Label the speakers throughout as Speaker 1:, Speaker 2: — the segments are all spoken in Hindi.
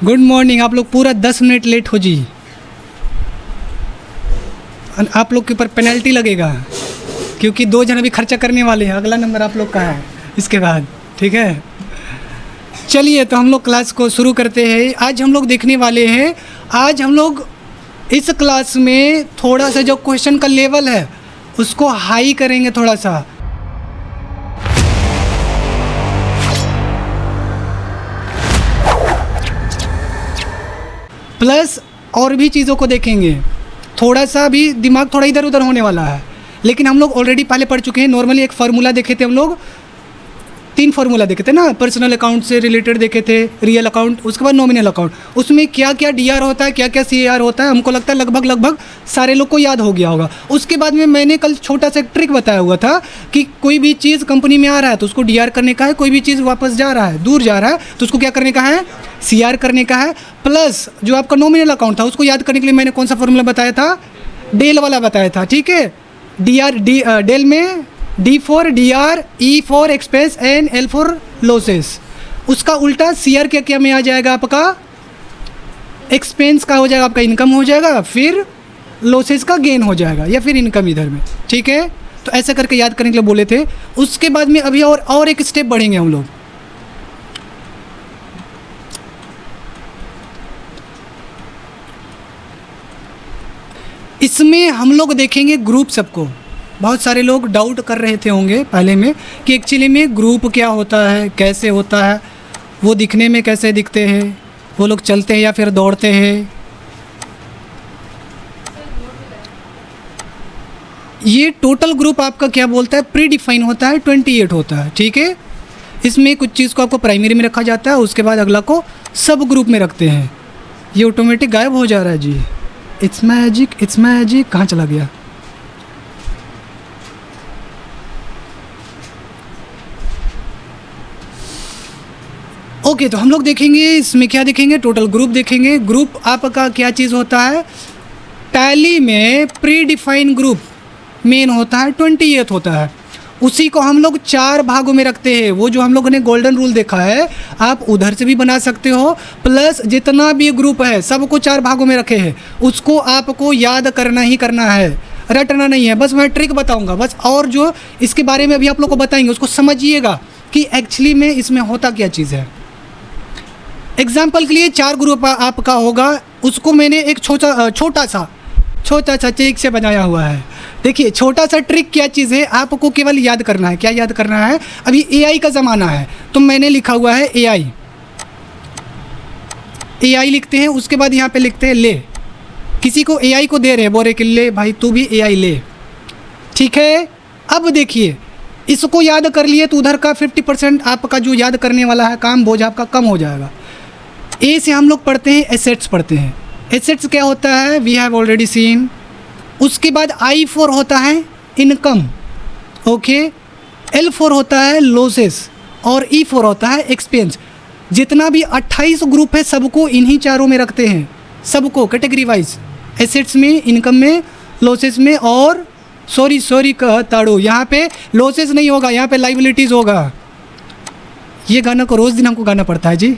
Speaker 1: Good morning. आप लोग पूरा 10 मिनट लेट हो जी। आप लोग के ऊपर पेनल्टी लगेगा क्योंकि 2 जन अभी खर्चा करने वाले हैं। अगला नंबर आप लोग का है इसके बाद, ठीक है। चलिए तो हम लोग क्लास को शुरू करते हैं। आज हम लोग देखने वाले हैं, आज हम लोग इस क्लास में थोड़ा सा जो क्वेश्चन का लेवल है उसको हाई करेंगे थोड़ा सा। प्लस और भी चीज़ों को देखेंगे। थोड़ा सा भी दिमाग थोड़ा इधर उधर होने वाला है, लेकिन हम लोग ऑलरेडी पहले पढ़ चुके हैं। नॉर्मली एक फार्मूला देखे थे हम लोग, 3 फार्मूला देखे थे ना। पर्सनल अकाउंट से रिलेटेड देखे थे, रियल अकाउंट, उसके बाद नॉमिनल अकाउंट। उसमें क्या क्या डीआर होता है, क्या क्या सीआर होता है, हमको लगता है लगभग सारे लोग को याद हो गया होगा। उसके बाद में मैंने कल छोटा सा एक ट्रिक बताया हुआ था कि कोई भी चीज़ कंपनी में आ रहा है तो उसको डीआर करने का है, कोई भी चीज़ वापस जा रहा है, दूर जा रहा है तो उसको क्या करने का है, सीआर करने का है। प्लस जो आपका नॉमिनल अकाउंट था उसको याद करने के लिए मैंने कौन सा फार्मूला बताया था, डेल वाला बताया था, ठीक है। डेल में D for DR, E for expense and L for losses. उसका उल्टा CR क्या क्या में आ जाएगा, आपका एक्सपेंस का हो जाएगा, आपका इनकम हो जाएगा, फिर लॉसेस का गेन हो जाएगा, या फिर इनकम इधर में, ठीक है। तो ऐसा करके याद करने के लिए बोले थे। उसके बाद में अभी और एक स्टेप बढ़ेंगे हम लोग। इसमें हम लोग देखेंगे ग्रुप सबको। बहुत सारे लोग डाउट कर रहे थे होंगे पहले में कि एक्चुअली में ग्रुप क्या होता है, कैसे होता है, वो दिखने में कैसे दिखते हैं, वो लोग चलते हैं या फिर दौड़ते हैं। ये टोटल ग्रुप आपका क्या बोलता है, प्री डिफाइन होता है, 28 होता है, ठीक है। इसमें कुछ चीज़ को आपको प्राइमरी में रखा जाता है, उसके बाद अगला को सब ग्रुप में रखते हैं। ये ऑटोमेटिक गायब हो जा रहा है जी। इट्स मैजिक कहाँ चला गया। ओके तो हम लोग देखेंगे इसमें क्या देखेंगे, टोटल ग्रुप देखेंगे। ग्रुप आपका क्या चीज़ होता है, टैली में प्री डिफाइन ग्रुप मेन होता है, 28 होता है। उसी को हम लोग 4 भागों में रखते हैं। वो जो हम लोगों ने गोल्डन रूल देखा है, आप उधर से भी बना सकते हो। प्लस जितना भी ग्रुप है सबको 4 भागों में रखे हैं, उसको आपको याद करना ही करना है, रटना नहीं है। बस मैं ट्रिक बताऊंगा बस, और जो इसके बारे में अभी आप लोग को बताएंगे उसको समझिएगा कि एक्चुअली में इसमें होता क्या चीज़ है। एग्जाम्पल के लिए 4 ग्रुप आपका होगा, उसको मैंने एक छोटा सा ट्रिक से बनाया हुआ है। देखिए छोटा सा ट्रिक क्या चीज़ है, आपको केवल याद करना है। क्या याद करना है, अभी AI का ज़माना है तो मैंने लिखा हुआ है AI लिखते हैं। उसके बाद यहाँ पे लिखते हैं ले। किसी को AI को दे रहे हैं, बोल रहे कि ले भाई तू भी AI ले, ठीक है। अब देखिए इसको याद कर लिए तो उधर का 50% आपका जो याद करने वाला है काम, बोझ आपका कम हो जाएगा। ए से हम लोग पढ़ते हैं एसेट्स पढ़ते हैं। एसेट्स क्या होता है, वी हैव ऑलरेडी सीन। उसके बाद I4 होता है इनकम, ओके। L4 होता है लॉसेस और E4 होता है एक्सपेंस। जितना भी 28 ग्रुप है सबको इन्हीं 4 में रखते हैं, सबको कैटेगरी वाइज, एसेट्स में, इनकम में, लॉसेस में। और सॉरी कहताड़ो, यहाँ पे लॉसेस नहीं होगा, यहाँ पे लाइबिलिटीज़ होगा। ये गाना को रोज़ दिन हमको गाना पड़ता है जी।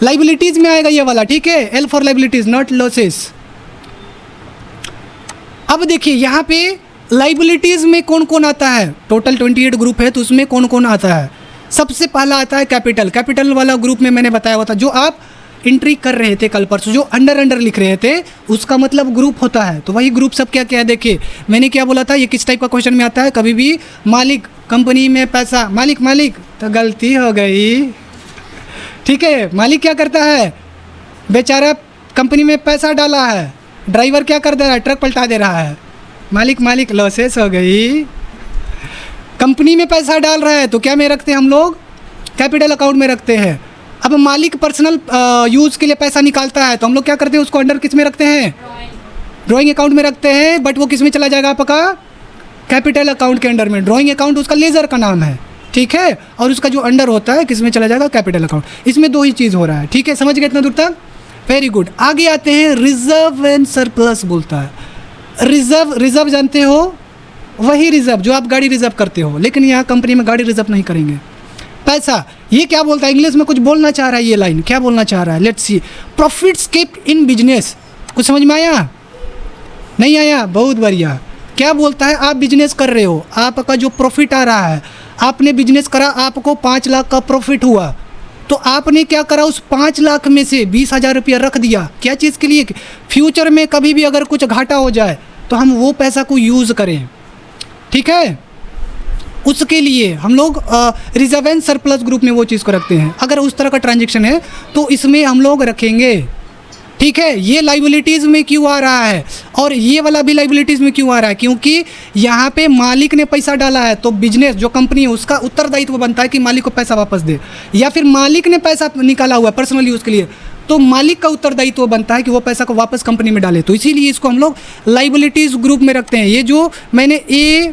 Speaker 1: लाइबिलिटीज़ में आएगा ये वाला, ठीक है। L for liabilities not losses. अब देखिए यहाँ पे लाइबिलिटीज़ में कौन कौन आता है, टोटल 28 ग्रुप है तो उसमें कौन कौन आता है। सबसे पहला आता है कैपिटल वाला ग्रुप में मैंने बताया हुआ था, जो आप एंट्री कर रहे थे कल परसों, जो अंडर लिख रहे थे, उसका मतलब ग्रुप होता है। तो वही ग्रुप सब क्या क्या है, देखिए मैंने क्या बोला था, ये किस टाइप का क्वेश्चन में आता है। कभी भी मालिक, कंपनी में पैसा, मालिक तो गलती हो गई, ठीक है। मालिक क्या करता है, बेचारा कंपनी में पैसा डाला है, ड्राइवर क्या कर दे रहा है, ट्रक पलटा दे रहा है, मालिक लॉसेस हो गई। कंपनी में पैसा डाल रहा है तो क्या में रखते हैं हम लोग, कैपिटल अकाउंट में रखते हैं। अब मालिक पर्सनल यूज़ के लिए पैसा निकालता है तो हम लोग क्या करते हैं, उसको अंडर किस में रखते हैं, ड्राइंग अकाउंट में रखते हैं। बट वो किस में चला जाएगा, आपका कैपिटल अकाउंट के अंडर में। ड्राइंग अकाउंट उसका लेज़र का नाम है, ठीक है। और उसका जो अंडर होता है किस में चला जाएगा, कैपिटल अकाउंट। इसमें 2 ही चीज़ हो रहा है, ठीक है। समझ गए इतना दूर तक, वेरी गुड। आगे आते हैं, रिजर्व एंड सरप्लस बोलता है। रिजर्व जानते हो, वही रिजर्व जो आप गाड़ी रिजर्व करते हो, लेकिन यहाँ कंपनी में गाड़ी रिजर्व नहीं करेंगे। पैसा, ये क्या बोलता है इंग्लिश में, कुछ बोलना चाह रहा है ये लाइन, क्या बोलना चाह रहा है, let's see. Profits kept in business, कुछ समझ में आया? नहीं आया? बहुत बढ़िया। क्या बोलता है, आप बिजनेस कर रहे हो, आपका जो प्रॉफिट आ रहा है, आपने बिजनेस करा, आपको 5 लाख का प्रॉफिट हुआ, तो आपने क्या करा, उस 5 लाख में से 20,000 रुपया रख दिया। क्या चीज़ के लिए? फ्यूचर में कभी भी अगर कुछ घाटा हो जाए तो हम वो पैसा को यूज़ करें, ठीक है। उसके लिए हम लोग रिजर्व एंड सरप्लस ग्रुप में वो चीज़ को रखते हैं। अगर उस तरह का ट्रांजेक्शन है तो इसमें हम लोग रखेंगे, ठीक है। ये लाइबिलिटीज़ में क्यों आ रहा है और ये वाला भी लाइबिलिटीज़ में क्यों आ रहा है? क्योंकि यहाँ पे मालिक ने पैसा डाला है, तो बिजनेस जो कंपनी है उसका उत्तरदायित्व बनता है कि मालिक को पैसा वापस दे, या फिर मालिक ने पैसा निकाला हुआ है पर्सनल यूज़ के लिए, तो मालिक का उत्तरदायित्व बनता है कि वो पैसा को वापस कंपनी में डाले। तो इसीलिए इसको हम लोग लाइबिलिटीज़ ग्रुप में रखते हैं। ये जो मैंने ए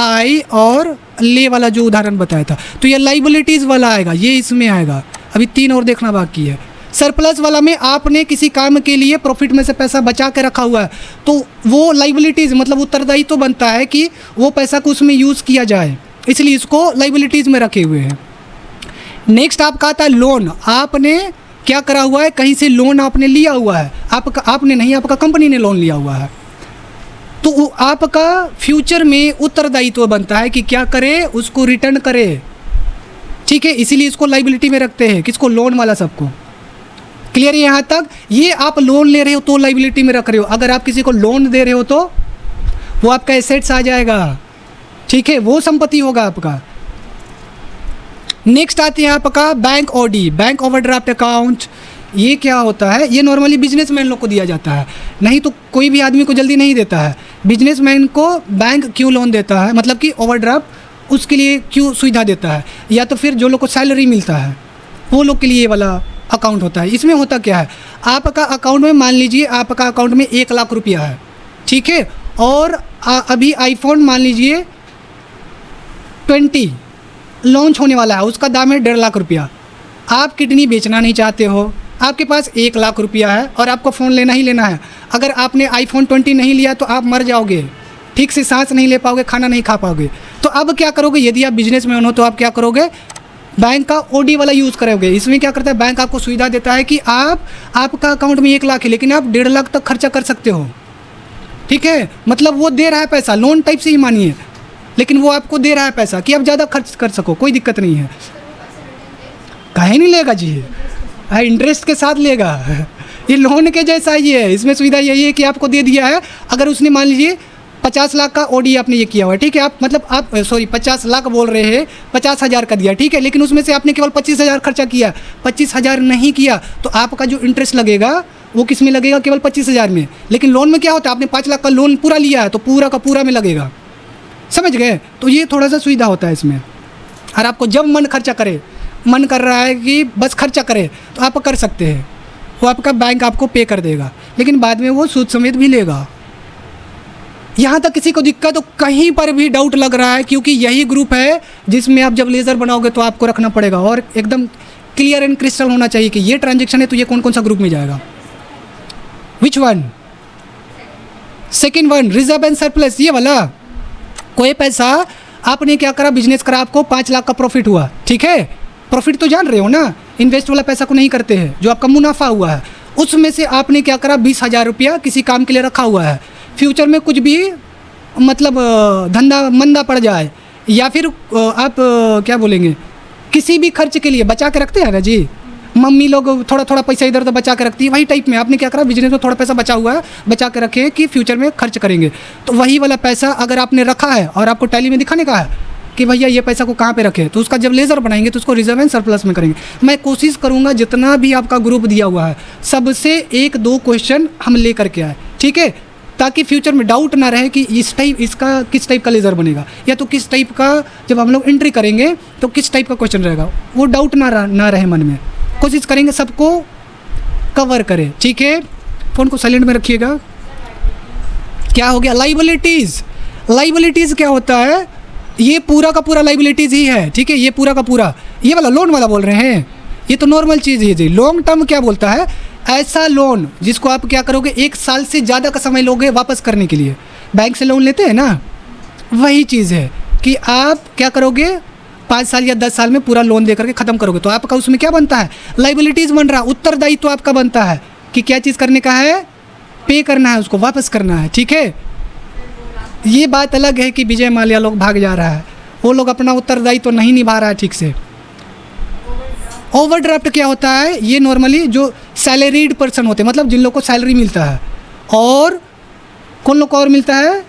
Speaker 1: आई और ले वाला जो उदाहरण बताया था, तो ये लाइबिलिटीज़ वाला आएगा, ये इसमें आएगा। अभी 3 और देखना बाकी है। सरप्लस वाला में आपने किसी काम के लिए प्रॉफिट में से पैसा बचा के रखा हुआ है, तो वो लाइबिलिटीज़ मतलब उत्तरदायित्व तो बनता है कि वो पैसा को उसमें यूज़ किया जाए, इसलिए इसको लाइबिलिटीज़ में रखे हुए हैं। नेक्स्ट आपका आता है लोन। आपने क्या करा हुआ है, कहीं से लोन आपने लिया हुआ है, आपने नहीं, आपका कंपनी ने लोन लिया हुआ है, तो आपका फ्यूचर में उत्तरदायित्व बनता है कि क्या करे, उसको रिटर्न करे, ठीक है। इसीलिए इसको लाइबिलिटी में रखते हैं, किसको, लोन वाला सबको। क्लियर है यहाँ तक? ये आप लोन ले रहे हो तो लाइबिलिटी में रख रहे हो, अगर आप किसी को लोन दे रहे हो तो वो आपका एसेट्स आ जाएगा, ठीक है, वो संपत्ति होगा आपका। नेक्स्ट आते हैं आपका bank OD, bank overdraft account. ये क्या होता है? ये नॉर्मली बिजनेसमैन लोग को दिया जाता है, नहीं तो कोई भी आदमी को जल्दी नहीं देता है। बिजनेसमैन को बैंक क्यों लोन देता है, मतलब कि ओवरड्राफ्ट उसके लिए क्यों सुविधा देता है, या तो फिर जो लोग को सैलरी मिलता है वो लोग के लिए ये वाला अकाउंट होता है। इसमें होता क्या है, आपका अकाउंट में मान लीजिए आपका अकाउंट में 1 लाख रुपया है, ठीक है, और अभी आईफोन मान लीजिए 20 लॉन्च होने वाला है, उसका दाम है 1.5 लाख रुपया। आप किडनी बेचना नहीं चाहते हो, आपके पास 1 लाख रुपया है और आपको फ़ोन लेना ही लेना है। अगर आपने आईफोन 20 नहीं लिया तो आप मर जाओगे, ठीक से सांस नहीं ले पाओगे, खाना नहीं खा पाओगे। तो अब क्या करोगे, यदि आप बिजनेसमैन हो तो आप क्या करोगे, बैंक का ओडी वाला यूज़ करोगे। इसमें क्या करता है, बैंक आपको सुविधा देता है कि आपका अकाउंट में 1 लाख है लेकिन आप 1.5 लाख तक खर्चा कर सकते हो, ठीक है। मतलब वो दे रहा है पैसा, लोन टाइप से ही मानिए, लेकिन वो आपको दे रहा है पैसा कि आप ज़्यादा खर्च कर सको, कोई दिक्कत नहीं है। काहे नहीं लेगा जी, इंटरेस्ट के साथ लेगा। ये लोन के जैसा ही है, इसमें सुविधा यही है कि आपको दे दिया है। अगर उसने मान लीजिए 50 लाख का ओडी आपने ये किया हुआ है, ठीक है, आप मतलब आप 50 लाख बोल रहे हैं, 50,000 का दिया, ठीक है, लेकिन उसमें से आपने केवल 25,000 खर्चा किया, 25,000 नहीं किया, तो आपका जो इंटरेस्ट लगेगा वो किस में लगेगा, केवल 25,000 में। लेकिन लोन में क्या होता है, आपने 5 लाख का लोन पूरा लिया है तो पूरा का पूरा में लगेगा, समझ गए। तो ये थोड़ा सा सुविधा होता है इसमें। और आपको जब मन खर्चा करे, मन कर रहा है कि बस खर्चा करे, तो आप कर सकते हैं, वो आपका बैंक आपको पे कर देगा, लेकिन बाद में वो सूद समेत भी लेगा। यहाँ तक किसी को दिक्कत, तो कहीं पर भी डाउट लग रहा है, क्योंकि यही ग्रुप है जिसमें आप जब लेज़र बनाओगे तो आपको रखना पड़ेगा, और एकदम क्लियर एंड क्रिस्टल होना चाहिए कि ये ट्रांजेक्शन है तो ये कौन कौन सा ग्रुप में जाएगा। Which one? Second one, reserve and surplus, ये वाला। कोई पैसा आपने क्या करा, बिजनेस करा, आपको 5 लाख का प्रॉफिट हुआ, ठीक है, प्रॉफिट तो जान रहे हो ना, इन्वेस्ट वाला पैसा को नहीं करते हैं, जो आपका मुनाफा हुआ है उसमें से आपने क्या करा, 20,000 रुपया किसी काम के लिए रखा हुआ है। फ्यूचर में कुछ भी मतलब धंधा मंदा पड़ जाए, या फिर आप क्या बोलेंगे, किसी भी खर्च के लिए बचा के रखते हैं ना जी, मम्मी लोग थोड़ा थोड़ा पैसा इधर उधर बचा के रखती है, वही टाइप में आपने क्या करा, बिजनेस में थोड़ा पैसा बचा हुआ है, बचा के रखे कि फ्यूचर में खर्च करेंगे। तो वही वाला पैसा अगर आपने रखा है और आपको टैली में दिखाने का है कि भैया ये पैसा को कहाँ पे रखे, तो उसका जब लेज़र बनाएंगे तो उसको रिजर्व एंड सरप्लस में करेंगे। मैं कोशिश करूँगा जितना भी आपका ग्रुप दिया हुआ है सबसे 1-2 क्वेश्चन हम ले करके आए, ठीक है, ताकि फ्यूचर में डाउट ना रहे कि इसका किस टाइप का लेज़र बनेगा, या तो किस टाइप का जब हम लोग एंट्री करेंगे तो किस टाइप का क्वेश्चन रहेगा, वो डाउट ना रहे मन में। कोशिश करेंगे सबको कवर करें, ठीक है। फ़ोन को साइलेंट में रखिएगा। क्या हो गया, लाइबिलिटीज़। लाइबिलिटीज़ क्या होता है, ये पूरा का पूरा लाइबिलिटीज़ ही है, ठीक है, ये पूरा का पूरा। ये वाला लोन वाला बोल रहे हैं, ये तो नॉर्मल चीज़ है जी। लॉन्ग टर्म क्या बोलता है, ऐसा लोन जिसको आप क्या करोगे, 1 साल से ज़्यादा का समय लोगे वापस करने के लिए। बैंक से लोन लेते हैं ना, वही चीज़ है कि आप क्या करोगे, 5 साल या 10 साल में पूरा लोन दे करके ख़त्म करोगे, तो आपका उसमें क्या बनता है, लाइबिलिटीज़ बन रहा है, उत्तरदायित्व तो आपका बनता है कि क्या चीज़ करने का है, पे करना है, उसको वापस करना है। ठीक है, ये बात अलग है कि विजय माल्या लोग भाग जा रहा है, वो लोग अपना उत्तरदायित्व तो नहीं निभा रहा है ठीक से। ओवरड्राफ्ट क्या होता है, ये नॉर्मली जो सैलरीड पर्सन होते हैं, मतलब जिन लोग को सैलरी मिलता है, और कौन लोग को और मिलता है,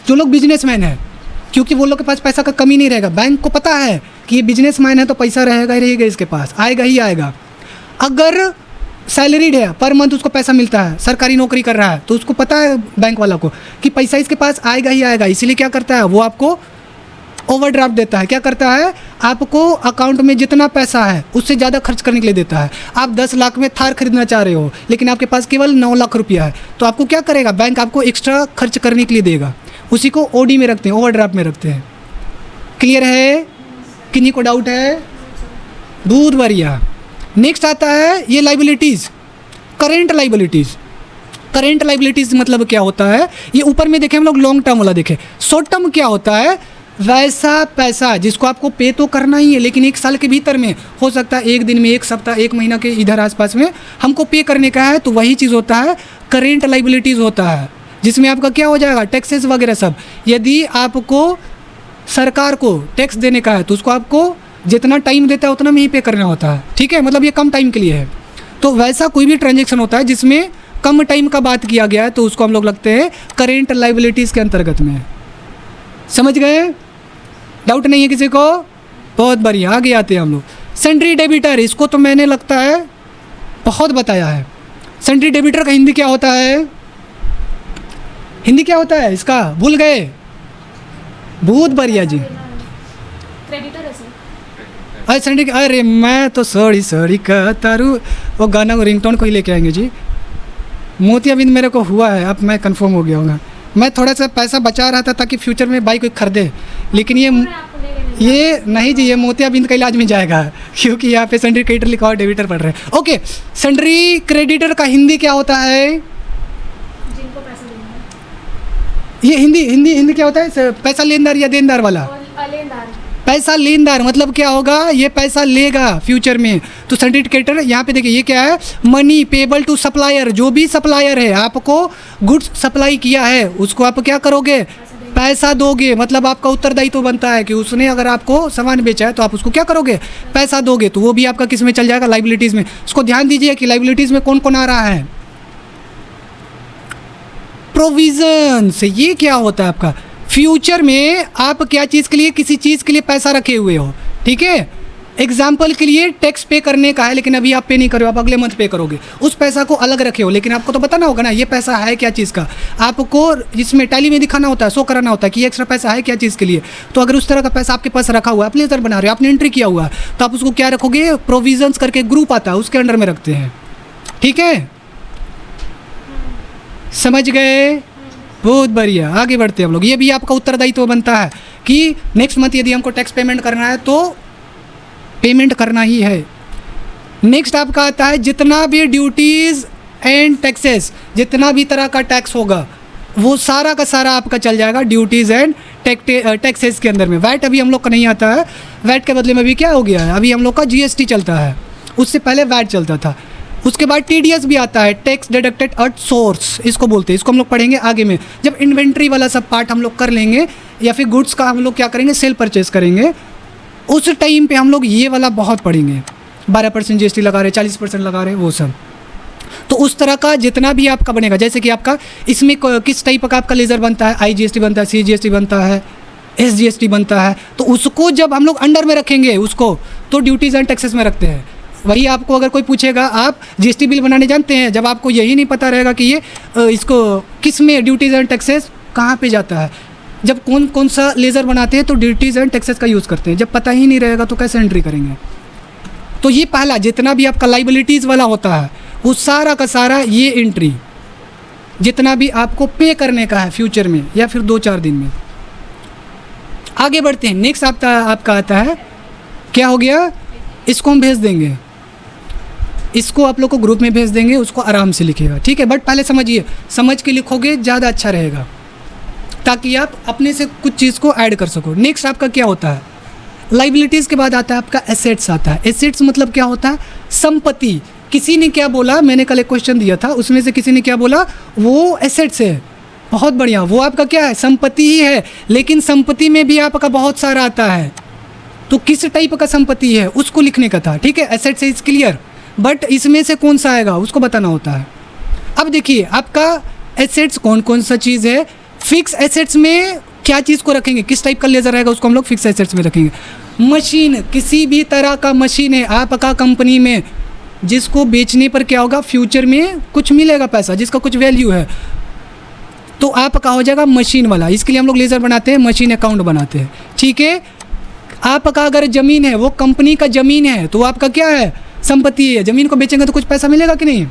Speaker 1: जो लोग बिजनेसमैन है, क्योंकि वो लोग के पास पैसा का कमी नहीं रहेगा। बैंक को पता है कि ये बिजनेसमैन है तो पैसा रहेगा ही रहेगा, इसके पास आएगा ही आएगा। अगर सैलरीड है, पर मंथ उसको पैसा मिलता है, सरकारी नौकरी कर रहा है, तो उसको पता है बैंक वाला को कि पैसा इसके पास आएगा ही आएगा, इसीलिए क्या करता है, वो आपको ओवरड्राफ्ट देता है। क्या करता है, आपको अकाउंट में जितना पैसा है उससे ज़्यादा खर्च करने के लिए देता है। आप 10 लाख में थार खरीदना चाह रहे हो, लेकिन आपके पास केवल 9 लाख रुपया है, तो आपको क्या करेगा, बैंक आपको एक्स्ट्रा खर्च करने के लिए देगा, उसी को ओडी में रखते हैं, ओवरड्राफ्ट में रखते हैं। क्लियर है, किन्हीं को डाउट है, बहुत बढ़िया। नेक्स्ट आता है ये liabilities, current liabilities. Current liabilities मतलब क्या होता है, ये ऊपर में देखें हम लोग लॉन्ग टर्म वाला देखें। शॉर्ट टर्म क्या होता है, वैसा पैसा जिसको आपको पे तो करना ही है, लेकिन 1 साल के भीतर में हो सकता है, 1 दिन में, 1 सप्ताह, 1 महीना के इधर आसपास में हमको पे करने का है, तो वही चीज़ होता है करेंट लाइबिलिटीज़ होता है, जिसमें आपका क्या हो जाएगा, टैक्सेस वगैरह सब। यदि आपको सरकार को टैक्स देने का है तो उसको आपको जितना टाइम देता है उतना में ही पे करना होता है। ठीक है, मतलब ये कम टाइम के लिए है। तो वैसा कोई भी ट्रांजेक्शन होता है जिसमें कम टाइम का बात किया गया है, तो उसको हम लोग लगते हैं करेंट लाइबिलिटीज़ के अंतर्गत में। समझ गए, डाउट नहीं है किसी को, बहुत बढ़िया। आगे आते हैं हम लोग, सन्ड्री डेबिटर। इसको तो मैंने लगता है बहुत बताया है। सन्ड्री डेबिटर का हिंदी क्या होता है, हिंदी क्या होता है इसका, भूल गए, बहुत बढ़िया जी।
Speaker 2: क्रेडिटर है सर।
Speaker 1: अरे सन्ड्री, अरे मैं तो सॉरी कहता रू, वो गाना वो रिंगटोन को ही लेके आएंगे जी। मोतियाबिंद मेरे को हुआ है, अब मैं कंफर्म हो गया हूँ। मैं थोड़ा सा पैसा बचा रहा था ताकि फ्यूचर में बाइक कोई खरीदे, लेकिन ये नहीं जी, ये मोतियाबिंद का इलाज में जाएगा, क्योंकि यहाँ पे सन्ड्री क्रेडिटर लिखा हुआ, डेबिटर पढ़ रहे हैं। ओके, सन्ड्री क्रेडिटर का हिंदी क्या होता है,
Speaker 2: जिनको पैसा देना है।
Speaker 1: ये हिंदी क्या होता है, पैसा लेनदार या देनदार वाला,
Speaker 2: और लेनदार।
Speaker 1: पैसा लेनदार मतलब क्या होगा, ये पैसा लेगा फ्यूचर में। तो सन्ड्री क्रेडिटर यहाँ पे देखिए, ये क्या है, मनी पेबल टू सप्लायर। जो भी सप्लायर है, आपको गुड्स सप्लाई किया है, उसको आप क्या करोगे, पैसा दोगे। मतलब आपका उत्तरदायित्व तो बनता है कि उसने अगर आपको सामान बेचा है तो आप उसको क्या करोगे, पैसा दोगे। तो वो भी आपका किस में चल जाएगा, लाइबिलिटीज़ में। उसको ध्यान दीजिए कि लाइबिलिटीज़ में कौन कौन आ रहा है, प्रोविजंस। ये क्या होता है आपका, फ्यूचर में आप क्या चीज़ के लिए, किसी चीज़ के लिए पैसा रखे हुए हो। ठीक है, एग्जाम्पल के लिए टैक्स पे करने का है, लेकिन अभी आप पे नहीं करो, आप अगले मंथ पे करोगे, उस पैसा को अलग रखे हो। लेकिन आपको तो बताना होगा ना ये पैसा है क्या चीज़ का, आपको इसमें टैली में दिखाना होता है, शो कराना होता है कि ये एक्स्ट्रा पैसा है क्या चीज़ के लिए। तो अगर उस तरह का पैसा आपके पास रखा हुआ है, आप लेजर बना रहे हो, आपने एंट्री किया हुआ है, तो आप उसको क्या रखोगे, प्रोविजंस करके ग्रुप आता है, उसके अंडर में रखते हैं। ठीक है, समझ गए, बहुत बढ़िया। आगे बढ़ते हैं हम लोग। ये भी आपका उत्तरदायित्व बनता है कि नेक्स्ट मंथ यदि हमको टैक्स पेमेंट करना है तो पेमेंट करना ही है। नेक्स्ट आपका आता है जितना भी ड्यूटीज़ एंड टैक्सेस, जितना भी तरह का टैक्स होगा वो सारा का सारा आपका चल जाएगा ड्यूटीज़ एंड टैक्सेस के अंदर में। वैट अभी हम लोग का नहीं आता है, वैट के बदले में भी क्या हो गया है, अभी हम लोग का जीएसटी चलता है, उससे पहले वैट चलता था। उसके बाद टीडीएस भी आता है, टैक्स डिडक्टेड एट सोर्स, इसको बोलते हैं। इसको हम लोग पढ़ेंगे आगे में, जब इन्वेंट्री वाला सब पार्ट हम लोग कर लेंगे, या फिर गुड्स का हम लोग क्या करेंगे, सेल परचेस करेंगे, उस टाइम पे हम लोग ये वाला बहुत पढ़ेंगे। 12% जीएसटी लगा रहे, 40% लगा रहे, वो सब। तो उस तरह का जितना भी आपका बनेगा, जैसे कि आपका इसमें किस टाइप का आपका लेजर बनता है, आईजीएसटी बनता है, सीजीएसटी बनता है, एसजीएसटी बनता है, तो उसको जब हम लोग अंडर में रखेंगे उसको, तो ड्यूटीज़ एंड टैक्सेस में रखते हैं। वही आपको अगर कोई पूछेगा, आप जीएसटी बिल बनाने जानते हैं, जब आपको यही नहीं पता रहेगा कि ये इसको किस में ड्यूटीज़ एंड टैक्सेस कहाँ पे जाता है, जब कौन कौन सा लेज़र बनाते हैं तो ड्यूटीज़ एंड टैक्सेस का यूज़ करते हैं, जब पता ही नहीं रहेगा तो कैसे एंट्री करेंगे। तो ये पहला जितना भी आपका लाइबिलिटीज़ वाला होता है वो सारा का सारा ये एंट्री, जितना भी आपको पे करने का है फ्यूचर में या फिर 2-4 दिन में। आगे बढ़ते हैं। नेक्स्ट आपका आता है, क्या हो गया, इसको हम भेज देंगे, इसको आप लोग को ग्रुप में भेज देंगे, उसको आराम से लिखिएगा, ठीक है। बट पहले समझिए, समझ के लिखोगे ज़्यादा अच्छा रहेगा, ताकि आप अपने से कुछ चीज़ को ऐड कर सको। नेक्स्ट आपका क्या होता है, लाइबिलिटीज़ के बाद आता है आपका एसेट्स आता है। एसेट्स मतलब क्या होता है? संपत्ति। किसी ने क्या बोला, मैंने कल एक क्वेश्चन दिया था, उसमें से किसी ने क्या बोला, वो एसेट्स है। बहुत बढ़िया, वो आपका क्या है? संपत्ति ही है। लेकिन संपत्ति में भी आपका बहुत सारा आता है, तो किस टाइप का संपत्ति है उसको लिखने का था, ठीक है। एसेट्स इज क्लियर, बट इसमें से कौन सा आएगा उसको बताना होता है। अब देखिए आपका एसेट्स कौन कौन सा चीज़ है। फिक्स एसेट्स में क्या चीज़ को रखेंगे, किस टाइप का लेज़र रहेगा उसको हम लोग फिक्स एसेट्स में रखेंगे। मशीन, किसी भी तरह का मशीन है आपका कंपनी में, जिसको बेचने पर क्या होगा, फ्यूचर में कुछ मिलेगा पैसा, जिसका कुछ वैल्यू है, तो आपका हो जाएगा मशीन वाला। इसके लिए हम लोग लेज़र बनाते हैं, मशीन अकाउंट बनाते हैं, ठीक है। आपका अगर ज़मीन है, वो कंपनी का ज़मीन है, तो आपका क्या है? संपत्ति है। ज़मीन को बेचेंगे तो कुछ पैसा मिलेगा कि नहीं?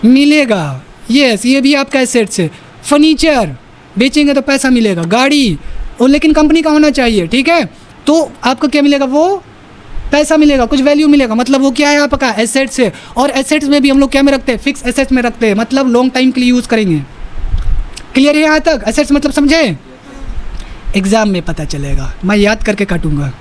Speaker 1: मिलेगा, यस, ये भी आपका एसेट्स है। फर्नीचर बेचेंगे तो पैसा मिलेगा, गाड़ी, और लेकिन कंपनी का होना चाहिए, ठीक है। तो आपका क्या मिलेगा? वो पैसा मिलेगा, कुछ वैल्यू मिलेगा, मतलब वो क्या है? आपका एसेट्स है। और एसेट्स में भी हम लोग क्या में रखते हैं? फिक्स एसेट्स में रखते हैं, मतलब लॉन्ग टाइम के लिए यूज़ करेंगे। क्लियर है यहाँ तक? एसेट्स मतलब समझे? एग्ज़ाम में पता चलेगा, मैं याद करके काटूंगा।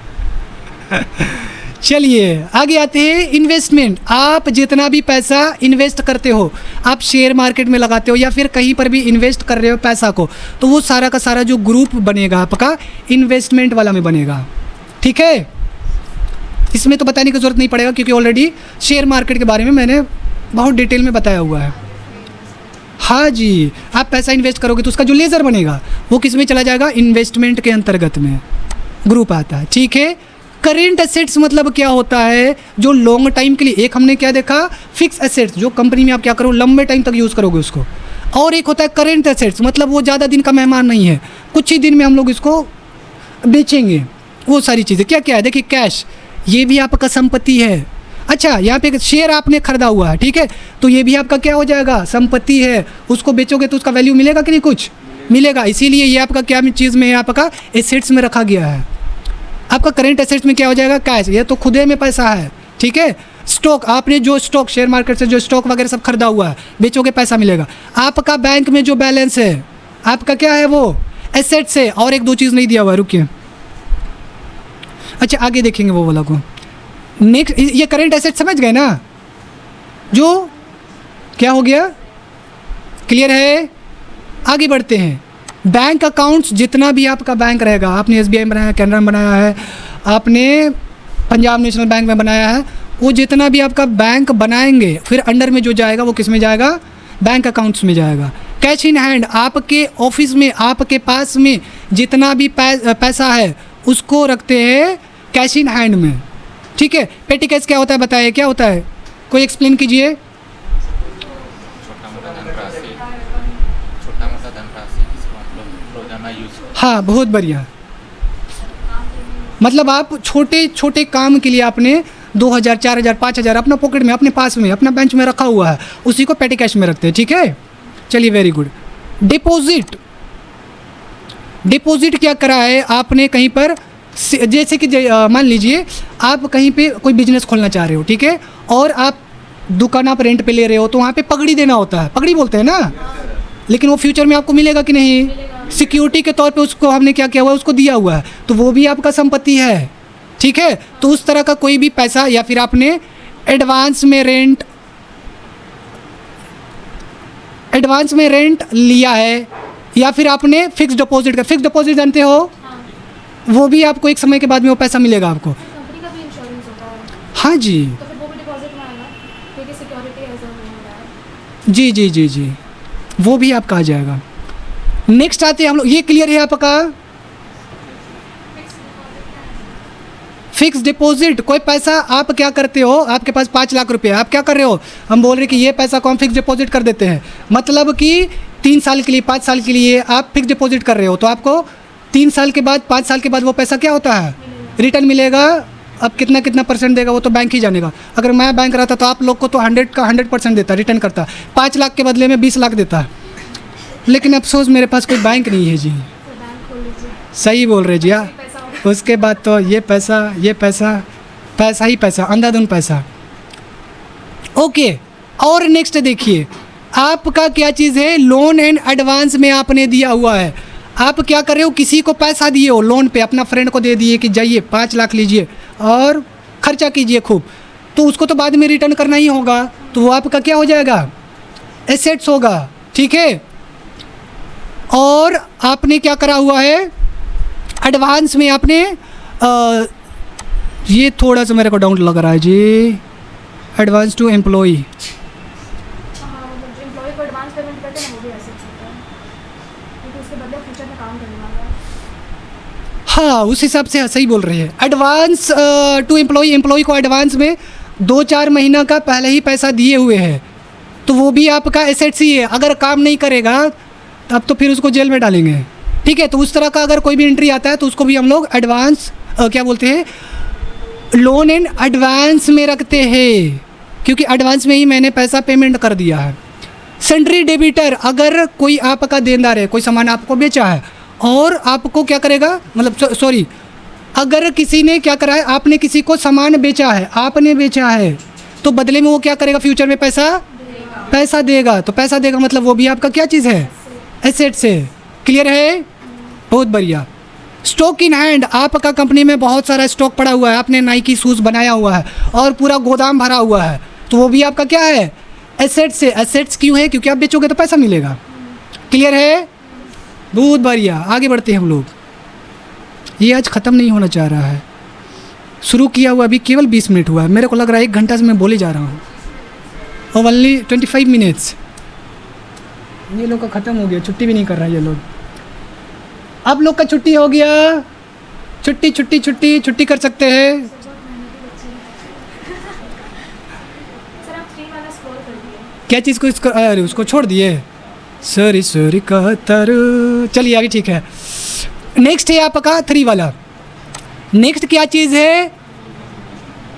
Speaker 1: चलिए आगे आते हैं। इन्वेस्टमेंट, आप जितना भी पैसा इन्वेस्ट करते हो, आप शेयर मार्केट में लगाते हो या फिर कहीं पर भी इन्वेस्ट कर रहे हो पैसा को, तो वो सारा का सारा जो ग्रुप बनेगा आपका इन्वेस्टमेंट वाला में बनेगा, ठीक है। इसमें तो बताने की ज़रूरत नहीं पड़ेगा, क्योंकि ऑलरेडी शेयर मार्केट के बारे में मैंने बहुत डिटेल में बताया हुआ है। हाँ जी, आप पैसा इन्वेस्ट करोगे तो उसका जो लेज़र बनेगा वो किस में चला जाएगा? इन्वेस्टमेंट के अंतर्गत में ग्रुप आता है, ठीक है। करेंट एसेट्स मतलब क्या होता है? जो लॉन्ग टाइम के लिए, एक हमने क्या देखा, फिक्स एसेट्स, जो कंपनी में आप क्या करो, लंबे टाइम तक यूज़ करोगे उसको। और एक होता है करेंट एसेट्स, मतलब वो ज़्यादा दिन का मेहमान नहीं है, कुछ ही दिन में हम लोग इसको बेचेंगे। वो सारी चीज़ें क्या क्या है? देखिए कैश, ये भी आपका संपत्ति है। अच्छा, यहाँ पे शेयर आपने खरीदा हुआ है, ठीक है, तो ये भी आपका क्या हो जाएगा? संपत्ति है। उसको बेचोगे तो उसका वैल्यू मिलेगा कि नहीं? कुछ मिलेगा। इसीलिए ये आपका क्या चीज़ में है? आपका एसेट्स में रखा गया है। आपका करेंट एसेट्स में क्या हो जाएगा? कैश, ये तो खुदे में पैसा है, ठीक है। स्टॉक, आपने जो स्टॉक शेयर मार्केट से जो स्टॉक वगैरह सब खरीदा हुआ है, बेचोगे पैसा मिलेगा। आपका बैंक में जो बैलेंस है आपका क्या है? वो एसेट्स है। और एक दो चीज़ नहीं दिया हुआ है, रुकिए, अच्छा आगे देखेंगे वो वाला को। नेक्स्ट, ये करेंट एसेट समझ गए ना? जो क्या हो गया, क्लियर है? आगे बढ़ते हैं। बैंक अकाउंट्स, जितना भी आपका बैंक रहेगा, आपने एसबीआई में बनाया, कैनरा में बनाया है, आपने पंजाब नेशनल बैंक में बनाया है, वो जितना भी आपका बैंक बनाएंगे, फिर अंडर में जो जाएगा वो किस में जाएगा? बैंक अकाउंट्स में जाएगा। कैश इन हैंड, आपके ऑफिस में, आपके पास में जितना भी पैसा है उसको रखते हैं कैश इन हैंड में, ठीक है। पेटी कैश क्या होता है बताइए, क्या होता है? कोई एक्सप्लेन कीजिए।
Speaker 3: छोटा मोटा धनराशि जिसको हम लोग रोजाना यूज करते हैं।
Speaker 1: हाँ, बहुत बढ़िया। मतलब आप छोटे छोटे काम के लिए आपने 2000, 4000, 5000 अपना पॉकेट में, अपने पास में, अपना बेंच में रखा हुआ है, उसी को पेटी कैश में रखते हैं, ठीक है। चलिए वेरी गुड। डिपॉजिट, डिपॉजिट क्या करा है आपने कहीं पर, जैसे कि मान लीजिए आप कहीं पे कोई बिजनेस खोलना चाह रहे हो, ठीक है, और आप दुकान आप रेंट पे ले रहे हो, तो वहाँ पे पगड़ी देना होता है, पगड़ी बोलते हैं ना, लेकिन वो फ्यूचर में आपको मिलेगा कि नहीं? सिक्योरिटी के तौर पे उसको हमने क्या किया हुआ है? उसको दिया हुआ है, तो वो भी आपका संपत्ति है, ठीक है। तो उस तरह का कोई भी पैसा, या फिर आपने एडवांस में रेंट लिया है, या फिर आपने फिक्स डिपॉजिट का, फिक्स डिपॉजिट जानते हो? वो भी आपको एक समय के बाद में वो पैसा मिलेगा आपको।
Speaker 2: कंपनी का भी इंश्योरेंस होता है।
Speaker 1: हाँ जी,
Speaker 2: तो फिर वो भी डिपॉजिट में आएगा, क्योंकि सिक्योरिटी एज अ है।
Speaker 1: जी जी जी जी, वो भी आपका आ जाएगा। नेक्स्ट आते हैं हम लोग, ये क्लियर है आपका? फिक्स डिपॉजिट, कोई पैसा आप क्या करते हो, आपके पास 5 लाख रुपए, आप क्या कर रहे हो? हम बोल रहे हैं कि ये पैसा को हम फिक्स डिपॉजिट कर देते हैं, मतलब कि 3 साल के लिए, 5 साल के लिए आप फिक्स डिपॉजिट कर रहे हो, तो आपको 3 साल के बाद, 5 साल के बाद वो पैसा क्या होता है? रिटर्न मिलेगा। अब कितना कितना परसेंट देगा वो तो बैंक ही जानेगा। अगर मैं बैंक रहता तो आप लोग को तो 100 का 100% देता, रिटर्न करता, 5 लाख के बदले में 20 लाख देता, लेकिन अफसोस मेरे पास कोई बैंक नहीं है जी।
Speaker 2: तो बैंक खोल लीजिए,
Speaker 1: सही बोल रहे जी, हाँ।
Speaker 2: पैसा होगा।
Speaker 1: उसके बाद तो ये पैसा पैसा ही पैसा, अंधाधुन पैसा। ओके, और नेक्स्ट देखिए, आपका क्या चीज़ है? लोन एंड एडवांस में आपने दिया हुआ है। आप क्या कर रहे हो, किसी को पैसा दिए हो लोन पे, अपना फ्रेंड को दे दिए कि जाइए 5 लाख लीजिए और खर्चा कीजिए खूब, तो उसको तो बाद में रिटर्न करना ही होगा, तो वो आपका क्या हो जाएगा, एसेट्स होगा, ठीक है। और आपने क्या करा हुआ है, एडवांस में आपने ये थोड़ा सा मेरे को डाउट लग रहा है जी, एडवांस टू एम्प्लॉई,
Speaker 2: मतलब एम्प्लॉय को एडवांस पेमेंट करते हैं वो भी ऐसे होता है, क्योंकि उसके बदले फ्यूचर में काम करने वाला है।
Speaker 1: हाँ उस हिसाब से सही बोल रहे हैं। एडवांस टू एम्प्लॉई, एम्प्लॉय को एडवांस में 2-4 महीना का पहले ही पैसा दिए हुए हैं, तो वो भी आपका एसेट्स ही है। अगर काम नहीं करेगा तब तो फिर उसको जेल में डालेंगे, ठीक है। तो उस तरह का अगर कोई भी एंट्री आता है तो उसको भी हम लोग एडवांस क्या बोलते हैं, लोन एंड एडवांस में रखते हैं, क्योंकि एडवांस में ही मैंने पैसा पेमेंट कर दिया है। सन्ड्री डेबिटर, अगर कोई आपका देनदार है, कोई सामान आपको बेचा है और आपको क्या करेगा, मतलब सॉरी, अगर किसी ने क्या करा है, आपने किसी को सामान बेचा है, आपने बेचा है, तो बदले में वो क्या करेगा, फ्यूचर में पैसा देगा। तो पैसा देगा मतलब वो भी आपका क्या चीज़ है, एसेट्स है। क्लियर है, बहुत बढ़िया। स्टॉक इन हैंड, आपका कंपनी में बहुत सारा स्टॉक पड़ा हुआ है, आपने नाइकी शूज़ बनाया हुआ है और पूरा गोदाम भरा हुआ है, तो वो भी आपका क्या है, एसेट्स है। एसेट्स क्यों है, क्योंकि आप बेचोगे तो पैसा मिलेगा। क्लियर है, बहुत बढ़िया। आगे बढ़ते हैं हम लोग। ये आज ख़त्म नहीं होना चाह रहा है, शुरू किया हुआ अभी केवल 20 मिनट हुआ है, मेरे को लग रहा है 1 घंटा से मैं बोले जा रहा हूँ, और ओनली 25 मिनट्स। ये लोग का ख़त्म हो गया, छुट्टी भी नहीं कर रहा है ये लोग। आप लोग का छुट्टी हो गया, छुट्टी कर सकते हैं।
Speaker 2: सर आप 3 वाला स्क्रॉल कर दिए।
Speaker 1: क्या चीज़ को, इसको अरे उसको छोड़ दिए, सॉरी कहतर। चलिए आगे, ठीक है। नेक्स्ट है आपका 3 वाला। नेक्स्ट क्या चीज़ है,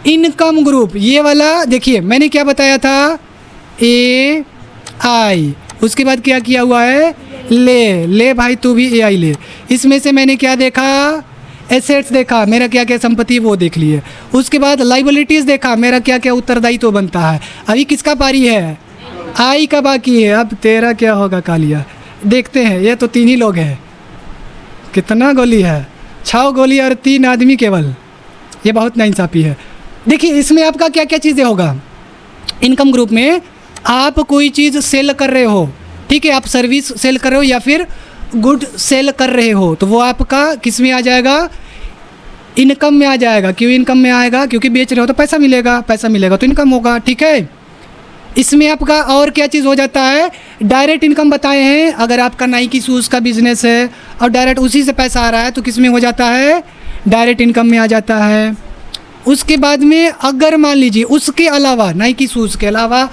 Speaker 1: इनकम ग्रुप। ये वाला देखिए मैंने क्या बताया था, AI, उसके बाद क्या किया हुआ है, ले भाई तू भी AI ले। इसमें से मैंने क्या देखा, एसेट्स देखा, मेरा क्या क्या संपत्ति वो देख लिए। उसके बाद लाइबिलिटीज़ देखा, मेरा क्या क्या उत्तरदायित्व तो बनता है। अभी किसका पारी है, आई का बाकी है। अब तेरा क्या होगा कालिया, देखते हैं। ये तो 3 ही लोग हैं, कितना गोली है, 6 गोली और 3 आदमी केवल, ये बहुत नाइंसाफ़ी है। देखिए इसमें आपका क्या क्या चीज़ें होगा, इनकम ग्रुप में आप कोई चीज़ सेल कर रहे हो, ठीक है, आप सर्विस सेल कर रहे हो या फिर गुड सेल कर रहे हो, तो वो आपका किस में आ जाएगा, इनकम में आ जाएगा। क्यों इनकम में आएगा, क्योंकि बेच रहे हो तो पैसा मिलेगा तो इनकम होगा, ठीक है। इसमें आपका और क्या चीज़ हो जाता है, डायरेक्ट इनकम बताए हैं। अगर आपका नाइकी शूज़ का बिजनेस है और डायरेक्ट उसी से पैसा आ रहा है तो किस में हो जाता है, डायरेक्ट इनकम में आ जाता है। उसके बाद में अगर मान लीजिए उसके अलावा, नाइकी शूज़ के अलावा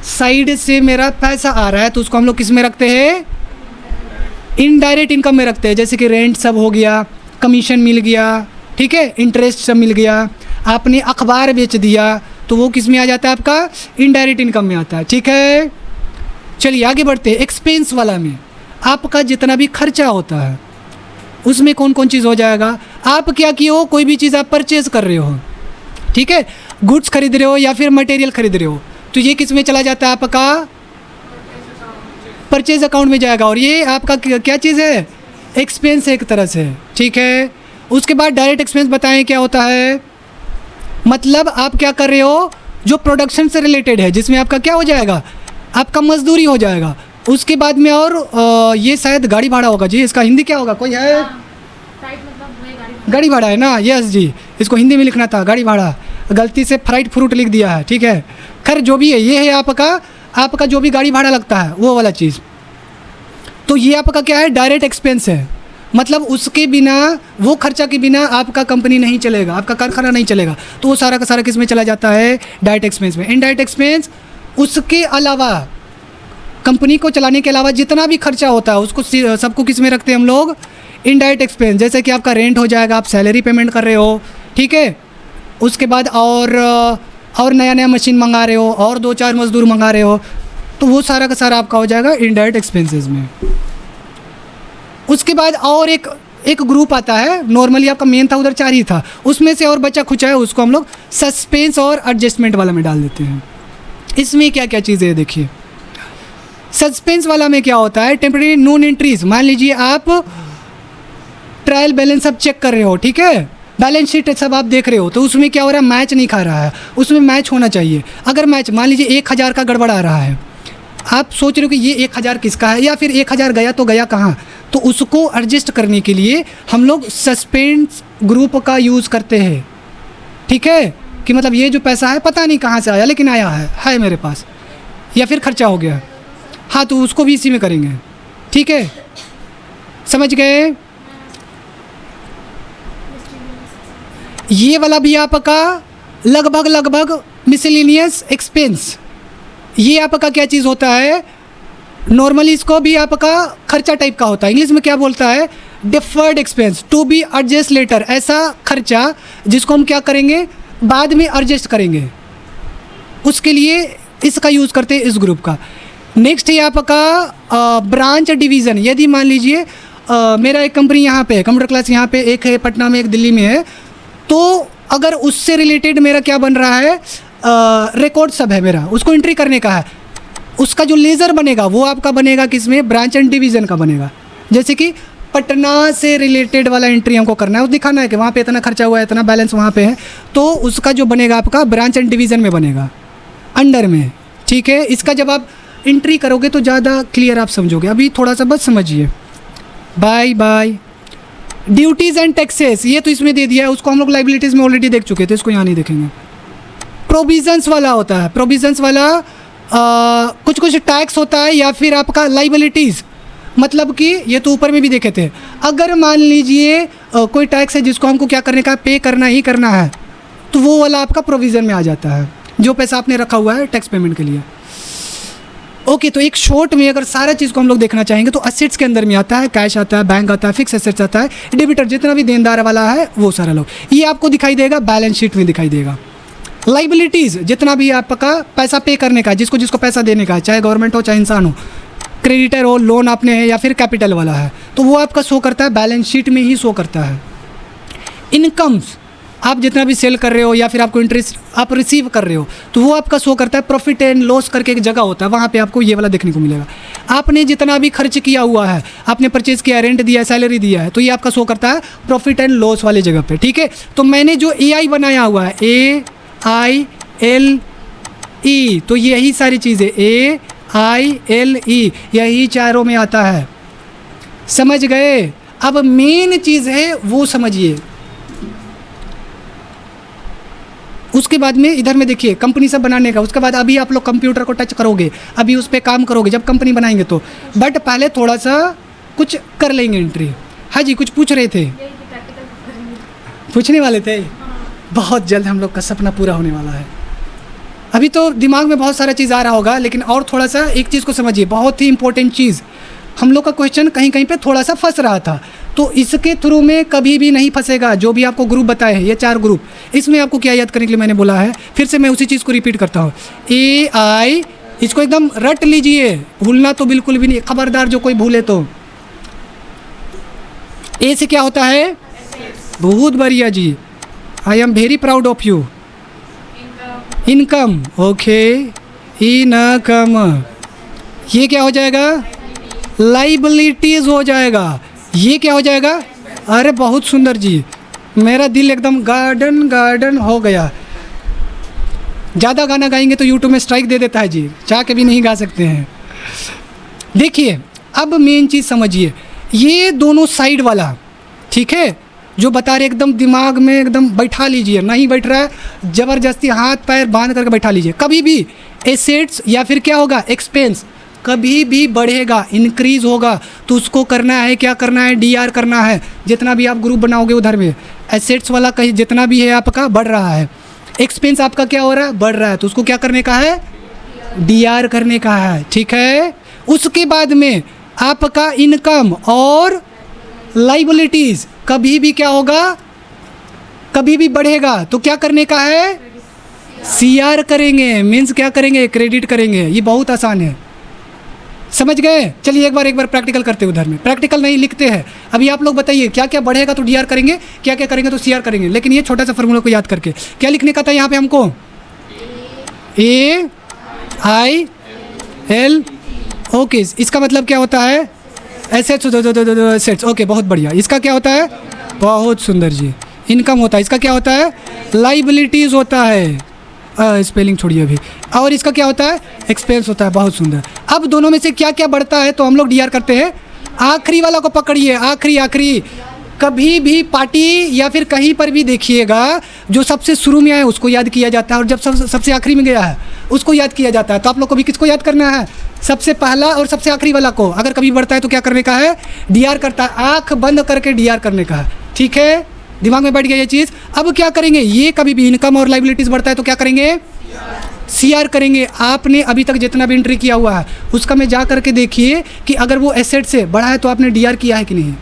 Speaker 1: साइड से मेरा पैसा आ रहा है, तो उसको हम लोग किस में रखते हैं, इनडायरेक्ट इनकम में रखते हैं। जैसे कि रेंट सब हो गया, कमीशन मिल गया, ठीक है, इंटरेस्ट सब मिल गया, आपने अखबार बेच दिया, तो वो किस में आ जाता है, आपका इनडायरेक्ट इनकम में आता है, ठीक है। चलिए आगे बढ़ते हैं। एक्सपेंस वाला में आपका जितना भी खर्चा होता है उसमें कौन कौन चीज़ हो जाएगा। आप क्या किए हो, कोई भी चीज़ आप परचेज़ कर रहे हो, ठीक है, गुड्स खरीद रहे हो या फिर मटेरियल खरीद रहे हो, तो ये किस में चला जाता है, आपका परचेज अकाउंट में जाएगा, और ये आपका क्या चीज़ है, एक्सपेंस है एक तरह से, ठीक है। उसके बाद डायरेक्ट एक्सपेंस बताएं क्या होता है, मतलब आप क्या कर रहे हो, जो प्रोडक्शन से रिलेटेड है, जिसमें आपका क्या हो जाएगा, आपका मजदूरी हो जाएगा। उसके बाद में और ये शायद गाड़ी भाड़ा होगा जी, इसका हिंदी क्या होगा, कोई है,
Speaker 2: फ्लाइट मतलब वही
Speaker 1: गाड़ी भाड़ा है ना, यस जी, इसको हिंदी में लिखना था गाड़ी भाड़ा, गलती से फ्राइट फ्रूट लिख दिया है, ठीक है। खैर जो भी है, ये है आपका जो भी गाड़ी भाड़ा लगता है वो वाला चीज़, तो ये आपका क्या है, डायरेक्ट एक्सपेंस है। मतलब उसके बिना, वो खर्चा के बिना आपका कंपनी नहीं चलेगा, आपका कारखाना नहीं चलेगा, तो वो सारा का सारा किस में चला जाता है, डायरेक्ट एक्सपेंस में। इनडायरेक्ट एक्सपेंस, उसके अलावा कंपनी को चलाने के अलावा जितना भी खर्चा होता है उसको सबको किस में रखते हैं हम लोग, इनडायरेक्ट एक्सपेंस। जैसे कि आपका रेंट हो जाएगा, आप सैलरी पेमेंट कर रहे हो, ठीक है। उसके बाद और नया मशीन मंगा रहे हो, और 2-4 मज़दूर मंगा रहे हो, तो वो सारा का सारा आपका हो जाएगा इनडायरेक्ट एक्सपेंसेस में। उसके बाद और एक ग्रुप आता है, नॉर्मली आपका मेन था उधर 4 ही था, उसमें से और बचा खुचा है, उसको हम लोग सस्पेंस और एडजस्टमेंट वाला में डाल देते हैं। इसमें क्या क्या चीज़ें हैं देखिए। सस्पेंस वाला में क्या होता है, टेम्परेरी नोन एंट्रीज। मान लीजिए आप ट्रायल बैलेंस आप चेक कर रहे हो, ठीक है, बैलेंस शीट सब आप देख रहे हो, तो उसमें क्या हो रहा है, मैच नहीं खा रहा है, उसमें मैच होना चाहिए। अगर मैच मान लीजिए 1000 का गड़बड़ आ रहा है, आप सोच रहे हो कि ये 1000 किसका है, या फिर 1000 गया तो गया कहाँ, तो उसको एडजस्ट करने के लिए हम लोग सस्पेंस ग्रुप का यूज़ करते हैं, ठीक है, कि मतलब ये जो पैसा है पता नहीं कहाँ से आया लेकिन आया है मेरे पास, या फिर खर्चा हो गया, हाँ तो उसको भी इसी में करेंगे, ठीक है, समझ गए। ये वाला भी आपका लगभग मिसलेनियस एक्सपेंस, ये आपका क्या चीज़ होता है, नॉर्मली इसको भी आपका खर्चा टाइप का होता है, इंग्लिश में क्या बोलता है, deferred expense, to be adjust later, ऐसा खर्चा जिसको हम क्या करेंगे, बाद में एडजस्ट करेंगे, उसके लिए इसका यूज़ करते हैं इस ग्रुप का। नेक्स्ट है आपका ब्रांच डिवीज़न। यदि मान लीजिए मेरा एक कंपनी यहाँ पे है, कंप्यूटर क्लास यहाँ पे एक है पटना में, एक दिल्ली में है, तो अगर उससे रिलेटेड मेरा क्या बन रहा है, रिकॉर्ड सब है मेरा, उसको एंट्री करने का है, उसका जो लेज़र बनेगा वो आपका बनेगा किसमें, ब्रांच एंड डिवीज़न का बनेगा। जैसे कि पटना से रिलेटेड वाला एंट्री हमको करना है, वो दिखाना है कि वहाँ पे इतना खर्चा हुआ है, इतना बैलेंस वहाँ पे है, तो उसका जो बनेगा आपका ब्रांच एंड डिवीज़न में बनेगा, अंडर में, ठीक है। इसका जब आप एंट्री करोगे तो ज़्यादा क्लियर आप समझोगे, अभी थोड़ा सा बस समझिए। बाय। ड्यूटीज़ एंड टैक्सेस, ये तो इसमें दे दिया है, उसको हम लोग लाइबिलिटीज़ में ऑलरेडी देख चुके थे, इसको यहाँ नहीं देखेंगे। प्रोविजंस वाला होता है, प्रोविजंस वाला कुछ टैक्स होता है, या फिर आपका लाइबिलिटीज़, मतलब कि ये तो ऊपर में भी देखे थे, अगर मान लीजिए कोई टैक्स है जिसको हमको क्या करने का, पे करना ही करना है, तो वो वाला आपका प्रोविज़न में आ जाता है, जो पैसा आपने रखा हुआ है टैक्स पेमेंट के लिए। ओके, तो एक शॉर्ट में अगर सारा चीज़ को हम लोग देखना चाहेंगे तो असेट्स के अंदर में आता है, कैश आता है, बैंक आता है, फिक्स एसेट्स आता है, डेबिटर जितना भी देनदार वाला है वो सारा लोग, ये आपको दिखाई देगा, बैलेंस शीट में दिखाई देगा। लाइबिलिटीज़, जितना भी आपका पैसा पे करने का है, जिसको जिसको पैसा देने का है, चाहे गवर्नमेंट हो चाहे इंसान हो, क्रेडिटर हो, लोन आपने है, या फिर कैपिटल वाला है, तो वो आपका शो करता है, बैलेंस शीट में ही शो करता है। इनकम्स, आप जितना भी सेल कर रहे हो या फिर आपको इंटरेस्ट आप रिसीव कर रहे हो, तो वो आपका शो करता है, प्रॉफिट एंड लॉस करके एक जगह होता है, वहाँ पे आपको ये वाला देखने को मिलेगा। आपने जितना भी खर्च किया हुआ है, आपने परचेज़ किया, रेंट दिया है, सैलरी दिया है, तो ये आपका शो करता है प्रॉफिट एंड लॉस वाले जगह पे, ठीक है। तो मैंने जो AI बनाया हुआ है, AILE, तो यही सारी चीज़ें AILE, यही चारों में आता है, समझ गए। अब मेन चीज़ है वो समझिए, उसके बाद में इधर में देखिए कंपनी सब बनाने का, उसके बाद अभी आप लोग कंप्यूटर को टच करोगे, अभी उस पर काम करोगे जब कंपनी बनाएंगे तो, बट पहले थोड़ा सा कुछ कर लेंगे एंट्री। हाँ जी, कुछ पूछ रहे थे,
Speaker 2: यही कि प्रैक्टिकल करेंगे।
Speaker 1: पूछने वाले थे, बहुत जल्द हम लोग का सपना पूरा होने वाला है। अभी तो दिमाग में बहुत सारा चीज़ आ रहा होगा, लेकिन और थोड़ा सा एक चीज़ को समझिए, बहुत ही इंपॉर्टेंट चीज़, हम लोग का क्वेश्चन कहीं कहीं पे थोड़ा सा फंस रहा था, तो इसके थ्रू में कभी भी नहीं फंसेगा। जो भी आपको ग्रुप बताए हैं, ये 4 ग्रुप, इसमें आपको क्या याद करने के लिए मैंने बोला है, फिर से मैं उसी चीज़ को रिपीट करता हूँ, AI, इसको एकदम रट लीजिए, भूलना तो बिल्कुल भी नहीं, खबरदार जो कोई भूले तो। A से क्या होता है, बहुत बढ़िया जी, I am very proud of you. Income, okay, income, ये क्या हो जाएगा, लाइबिलिटीज़ हो जाएगा। ये क्या हो जाएगा, अरे बहुत सुंदर जी, मेरा दिल एकदम गार्डन हो गया। ज़्यादा गाना गाएंगे तो यूट्यूब में स्ट्राइक दे देता है जी, चाह के भी नहीं गा सकते हैं। देखिए अब मेन चीज़ समझिए, ये दोनों साइड वाला, ठीक है, जो बता रहे एकदम दिमाग में एकदम बैठा लीजिए, नहीं बैठ रहा है ज़बरदस्ती हाथ पैर बांध करके बैठा लीजिए। कभी भी एसेट्स या फिर क्या होगा, एक्सपेंस कभी भी बढ़ेगा, इंक्रीज़ होगा, तो उसको करना है, क्या करना है, DR करना है। जितना भी आप ग्रुप बनाओगे उधर में एसेट्स वाला कहीं जितना भी है आपका बढ़ रहा है, एक्सपेंस आपका क्या हो रहा है, बढ़ रहा है, तो उसको क्या करने का है, DR करने का है, ठीक है। उसके बाद में आपका इनकम और लाइबिलिटीज़ कभी भी क्या होगा, कभी भी बढ़ेगा, तो क्या करने का है, CR करेंगे, मीन्स क्या करेंगे, क्रेडिट करेंगे। ये बहुत आसान है, समझ गए। चलिए एक बार प्रैक्टिकल करते हैं, उधर में प्रैक्टिकल नहीं लिखते हैं। अभी आप लोग बताइए क्या क्या बढ़ेगा तो DR करेंगे, क्या क्या करेंगे तो CR करेंगे, लेकिन ये छोटा सा फार्मूला को याद करके क्या लिखने का था यहाँ पे हमको, AIL, ओके, इसका मतलब क्या होता है, एसेट्स, एसेट्स, ओके, बहुत बढ़िया। इसका क्या होता है? बहुत सुंदर जी, इनकम होता है। इसका क्या होता है? लाइबिलिटीज़ होता है, स्पेलिंग छोड़िए अभी। और इसका क्या होता है? एक्सपेंस होता है। बहुत सुंदर। अब दोनों में से क्या क्या बढ़ता है तो हम लोग डीआर करते हैं। आखिरी वाला को पकड़िए, आखिरी। कभी भी पार्टी या फिर कहीं पर भी देखिएगा, जो सबसे शुरू में आया है उसको याद किया जाता है, और जब सबसे आखिरी में गया है उसको याद किया जाता है। तो आप लोग को भी किसको याद करना है? सबसे पहला और सबसे आखिरी वाला को। अगर कभी बढ़ता है तो क्या करने का है? डीआर करता है, आँख बंद करके डीआर करने का है। ठीक है, दिमाग में बैठ गया ये चीज़। अब क्या करेंगे? ये कभी भी इनकम और लाइबिलिटीज़ बढ़ता है तो क्या करेंगे? सीआर करेंगे। आपने अभी तक जितना भी एंट्री किया हुआ है उसका में जा करके देखिए कि अगर वो एसेट से बढ़ा है तो आपने डीआर किया है कि नहीं।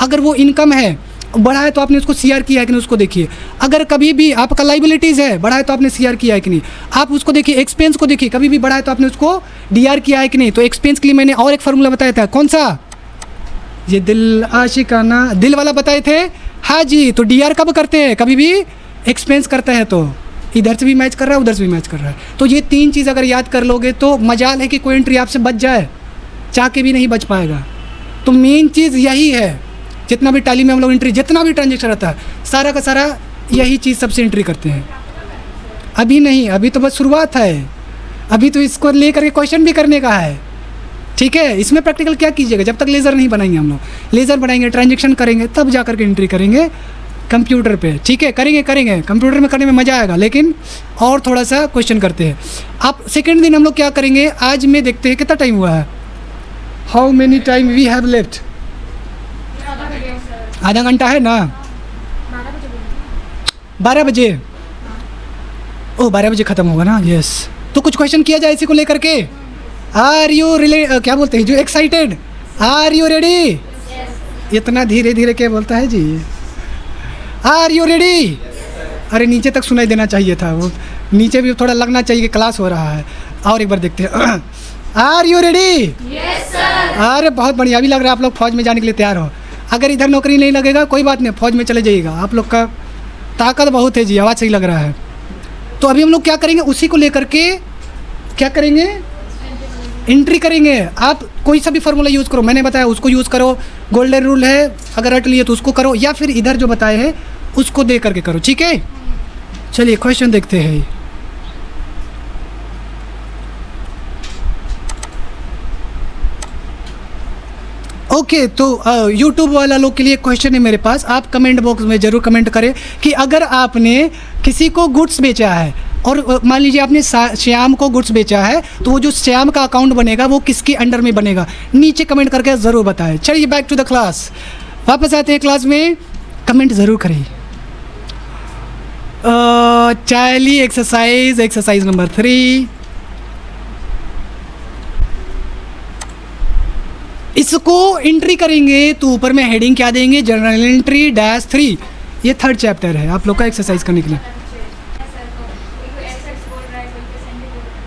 Speaker 1: अगर वो इनकम है बढ़ा है तो आपने उसको सीआर किया है कि नहीं, उसको देखिए। अगर कभी भी आपका लाइबिलिटीज़ है बढ़ा है तो आपने सीआर किया है कि नहीं, आप उसको देखिए। एक्सपेंस को देखिए, कभी भी बढ़ा है तो आपने उसको डीआर किया है कि नहीं। तो एक्सपेंस के लिए मैंने और एक फार्मूला बताया था, कौन सा? ये दिल आशिकाना दिल वाला बताए थे। हाँ जी, तो डीआर कब करते हैं? कभी भी एक्सपेंस करते हैं तो इधर से भी मैच कर रहा है, उधर से भी मैच कर रहा है। तो ये 3 चीज़ अगर याद कर लोगे तो मजाल है कि कोई एंट्री आपसे बच जाए, चाह के भी नहीं बच पाएगा। तो मेन चीज़ यही है। जितना भी टैली में हम लोग एंट्री, जितना भी ट्रांजेक्शन रहता है, सारा का सारा यही चीज़ सबसे एंट्री करते हैं। अभी नहीं, अभी तो बस शुरुआत है। अभी तो इसको लेकर के क्वेश्चन भी करने का है। ठीक है, इसमें प्रैक्टिकल क्या कीजिएगा? जब तक लेज़र नहीं बनाएंगे हम लोग, लेज़र बनाएंगे, ट्रांजेक्शन करेंगे, तब जा कर के एंट्री करेंगे कंप्यूटर पे। ठीक है, करेंगे। कंप्यूटर में करने में मज़ा आएगा, लेकिन और थोड़ा सा क्वेश्चन करते हैं। अब सेकेंड दिन हम लोग क्या करेंगे? आज में देखते हैं कितना टाइम हुआ है। How many time we have left? आधा घंटा है ना। 12 बजे। ओह, 12 बजे ख़त्म होगा ना। यस, तो कुछ क्वेश्चन किया जाए इसी को लेकर के। आर यू क्या बोलते हैं जो एक्साइटेड? Are you ready? इतना धीरे धीरे क्या बोलता है जी? Are you ready? अरे नीचे तक सुनाई देना चाहिए था, वो नीचे भी थोड़ा लगना चाहिए कि क्लास हो रहा है। और एक बार देखते हैं। Are you ready? Yes sir. अरे बहुत बढ़िया, अभी लग रहा है आप लोग फौज में जाने के लिए तैयार हो। अगर इधर नौकरी नहीं लगेगा कोई बात नहीं, फौज में चले जाइएगा। आप लोग का ताकत बहुत है जी, आवाज़ सही लग रहा है। तो अभी हम लोग क्या करेंगे? उसी को लेकर के क्या करेंगे? एंट्री करेंगे। आप कोई सा भी फार्मूला यूज़ करो, मैंने बताया उसको यूज़ करो। गोल्डन रूल है, अगर रट लिए तो उसको करो, या फिर इधर जो बताए हैं उसको दे करके करो। ठीक है, चलिए क्वेश्चन देखते हैं। ओके, तो यूट्यूब वाला लोग के लिए क्वेश्चन है मेरे पास। आप कमेंट बॉक्स में ज़रूर कमेंट करें कि अगर आपने किसी को गुड्स बेचा है और मान लीजिए आपने श्याम को गुड्स बेचा है, तो वो जो श्याम का अकाउंट बनेगा वो किसके अंडर में बनेगा, नीचे कमेंट करके ज़रूर बताएं। चलिए बैक टू द क्लास, वापस आते हैं क्लास में। कमेंट ज़रूर करें। चलिए एक्सरसाइज नंबर 3। इसको एंट्री करेंगे तो ऊपर में हेडिंग क्या देंगे? General entry -3। ये 3rd चैप्टर है आप लोग का एक्सरसाइज करने के लिए।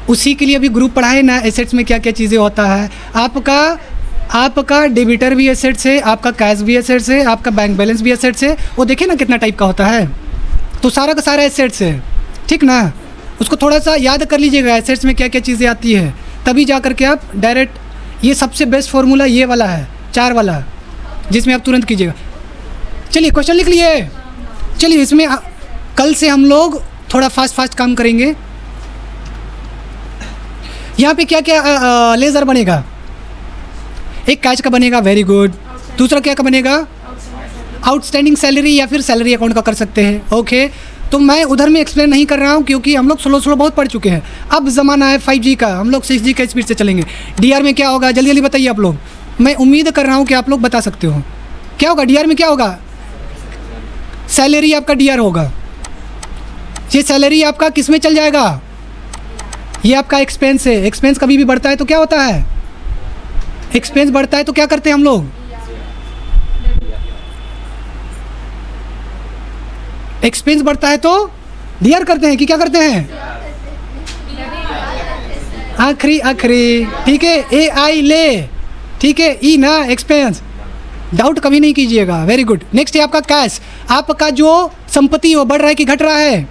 Speaker 1: उसी के लिए अभी ग्रुप पढ़ाए ना, एसेट्स में क्या क्या चीज़ें होता है। आपका डेबिटर भी एसेट्स है, आपका कैश भी एसेट्स है, आपका बैंक बैलेंस भी एसेट्स है। वो देखिए ना कितना टाइप का होता है। तो सारा का सारा एसेट्स है, ठीक ना। उसको थोड़ा सा याद कर लीजिएगा, एसेट्स में क्या क्या चीज़ें आती है, तभी जा करके आप डायरेक्ट। ये सबसे बेस्ट फार्मूला ये वाला है, 4 वाला, जिसमें आप तुरंत कीजिएगा। चलिए क्वेश्चन लिख लिए। चलिए इसमें कल से हम लोग थोड़ा फास्ट काम करेंगे। यहाँ पे क्या क्या लेज़र बनेगा? एक कैश का बनेगा, वेरी गुड। दूसरा क्या का बनेगा? आउटस्टैंडिंग सैलरी या फिर सैलरी अकाउंट का कर सकते हैं। ओके, तो मैं उधर में एक्सप्लेन नहीं कर रहा हूँ क्योंकि हम लोग स्लो बहुत पढ़ चुके हैं। अब ज़माना है 5G का, हम लोग 6G का स्पीड से चलेंगे। डीआर में क्या होगा जल्दी बताइए आप लोग। मैं उम्मीद कर रहा हूँ कि आप लोग बता सकते हो। क्या होगा डीआर में? क्या होगा? सैलरी आपका डीआर होगा। ये सैलरी आपका किस में चल जाएगा? ये आपका एक्सपेंस है। एक्सपेंस कभी भी बढ़ता है तो क्या होता है? एक्सपेंस बढ़ता है तो क्या करते हैं हम लोग? एक्सपेंस बढ़ता है तो डीआर करते हैं कि क्या करते हैं? आखिरी, ठीक है। AI ले, ठीक है। ई ना एक्सपेंस, डाउट कभी नहीं कीजिएगा। Very good. नेक्स्ट है आपका कैश। आपका जो संपत्ति हो बढ़ रहा है कि घट रहा है?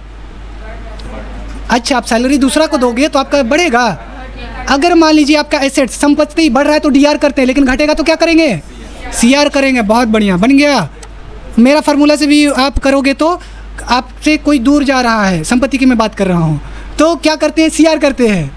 Speaker 1: अच्छा, आप सैलरी दूसरा को दोगे तो आपका बढ़ेगा। अगर मान लीजिए आपका एसेट संपत्ति बढ़ रहा है तो डीआर करते हैं, लेकिन घटेगा तो क्या करेंगे? CR करेंगे, बहुत बढ़िया, बन गया। मेरा फार्मूला से भी आप करोगे तो आपसे कोई दूर जा रहा है, संपत्ति की मैं बात कर रहा हूँ, तो क्या करते हैं, CR करते हैं,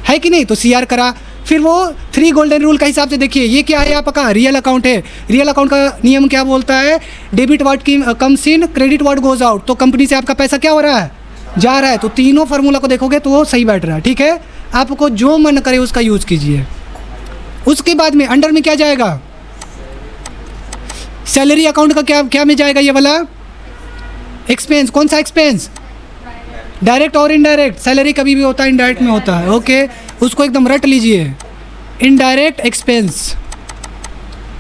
Speaker 1: है कि नहीं। तो CR करा, फिर वो 3 गोल्डन रूल का हिसाब से देखिए, ये क्या है आपका रियल अकाउंट है। रियल अकाउंट का नियम क्या बोलता है, debit what comes in, credit what goes out. तो कंपनी से आपका पैसा क्या हो रहा है, जा रहा है। तो तीनों फार्मूला को देखोगे तो वो सही बैठ रहा है, ठीक है। आपको जो मन करे उसका यूज़ कीजिए। उसके बाद में अंडर में क्या जाएगा, सैलरी अकाउंट का क्या में जाएगा, ये वाला एक्सपेंस। कौन सा एक्सपेंस, डायरेक्ट और इनडायरेक्ट। सैलरी कभी भी होता है इनडायरेक्ट में होता है, ओके, उसको एकदम रट लीजिए, इनडायरेक्ट एक्सपेंस,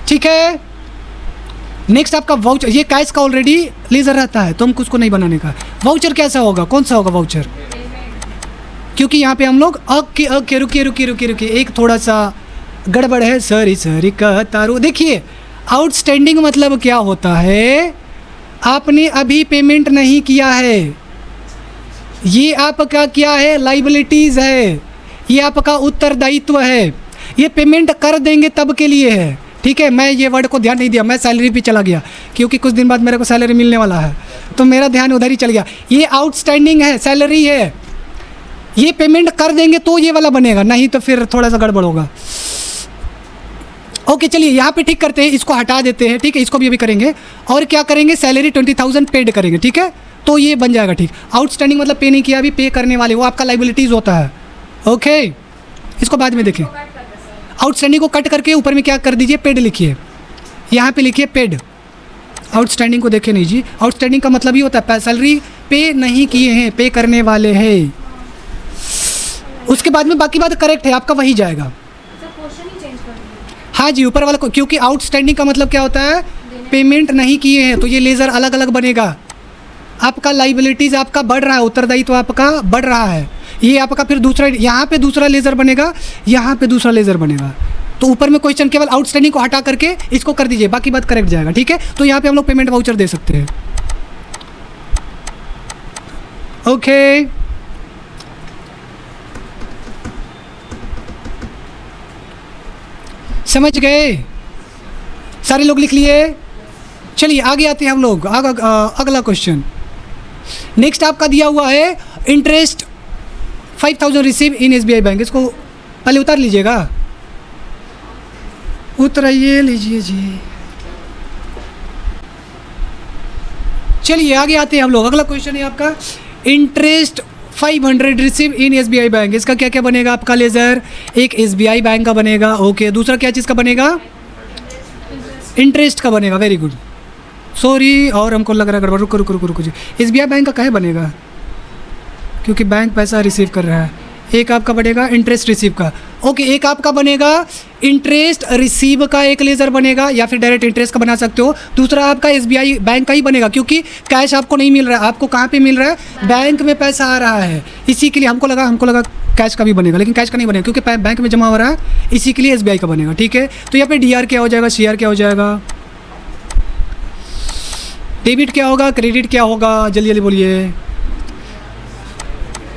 Speaker 1: ठीक है। नेक्स्ट आपका वाउचर, ये कैश का ऑलरेडी लेजर रहता है तो हमको उसको नहीं बनाने का। वाउचर कैसा होगा, कौन सा होगा वाउचर, क्योंकि यहाँ पे हम लोग रुकिए एक थोड़ा सा गड़बड़ है, सरी का तारू। देखिए आउटस्टैंडिंग मतलब क्या होता है, आपने अभी पेमेंट नहीं किया है, ये आपका क्या है, लाइबिलिटीज़ है, ये आपका उत्तरदायित्व है, ये पेमेंट कर देंगे तब के लिए है, ठीक है। मैं ये वर्ड को ध्यान नहीं दिया, मैं सैलरी पे चला गया क्योंकि कुछ दिन बाद मेरे को सैलरी मिलने वाला है, तो मेरा ध्यान उधर ही चल गया। ये आउटस्टैंडिंग है, सैलरी है, ये पेमेंट कर देंगे तो ये वाला बनेगा, नहीं तो फिर थोड़ा सा गड़बड़ होगा। ओके चलिए यहाँ पे ठीक करते हैं, इसको हटा देते हैं, ठीक है, इसको भी अभी करेंगे। और क्या करेंगे, सैलरी 20,000 पेड करेंगे, ठीक है, तो ये बन जाएगा, ठीक। आउटस्टैंडिंग मतलब पे नहीं किया, अभी पे करने वाले, वो आपका लाइबिलिटीज़ होता है, ओके। इसको बाद में देखें, आउटस्टैंडिंग को कट करके ऊपर में क्या कर दीजिए, पेड लिखिए, यहाँ पे लिखिए पेड। आउटस्टैंडिंग को देखे नहीं जी, आउटस्टैंडिंग का मतलब ये होता है सैलरी पे नहीं किए हैं, पे करने वाले हैं। उसके बाद में बाकी बात करेक्ट है, आपका वही जाएगा। हाँ जी, ऊपर वाला को, क्योंकि आउटस्टैंडिंग का मतलब क्या होता है, पेमेंट नहीं किए हैं, तो ये लेज़र अलग अलग बनेगा। आपका लाइबिलिटीज़ आपका बढ़ रहा है, उत्तरदायित्व आपका बढ़ रहा है, ये आपका फिर दूसरा, यहाँ पे दूसरा लेज़र बनेगा, यहाँ पे दूसरा लेज़र बनेगा। तो ऊपर में क्वेश्चन केवल आउटस्टैंडिंग को हटा करके इसको कर दीजिए, बाकी बात करेक्ट जाएगा, ठीक है। तो यहाँ पे हम लोग पेमेंट वाउचर दे सकते हैं, ओके। समझ गए, सारे लोग लिख लिए। चलिए आगे आते हैं हम लोग, अगला क्वेश्चन। नेक्स्ट आपका दिया हुआ है interest 5,000 receive in SBI bank. इसको पहले उतार लीजिएगा, उतराइए लीजिए जी। चलिए आगे आते हैं हम लोग, अगला क्वेश्चन है आपका interest 500 receive in SBI bank. इसका क्या क्या बनेगा आपका लेज़र, एक SBI बैंक का बनेगा, ओके। दूसरा क्या चीज़ का बनेगा, इंटरेस्ट का बनेगा, वेरी गुड। सॉरी, और हमको लग रहा है गड़बड़, रुको जी। SBI बैंक का क्या बनेगा, क्योंकि बैंक पैसा रिसीव कर रहा है। एक आपका बनेगा इंटरेस्ट रिसीव का, ओके। एक आपका बनेगा इंटरेस्ट रिसीव का, एक लेज़र बनेगा, या फिर डायरेक्ट इंटरेस्ट का बना सकते हो। दूसरा आपका SBI बैंक का ही बनेगा, क्योंकि कैश आपको नहीं मिल रहा है, आपको कहाँ पे मिल रहा है, बैंक में पैसा आ रहा है, इसी के लिए हमको लगा कैश का भी बनेगा, लेकिन कैश का नहीं बनेगा क्योंकि बैंक में जमा हो रहा है, इसी के लिए SBI का बनेगा, ठीक है। तो यहाँ पे DR क्या हो जाएगा, CR क्या हो जाएगा, डेबिट क्या होगा, क्रेडिट क्या होगा, जल्दी जल्दी बोलिए।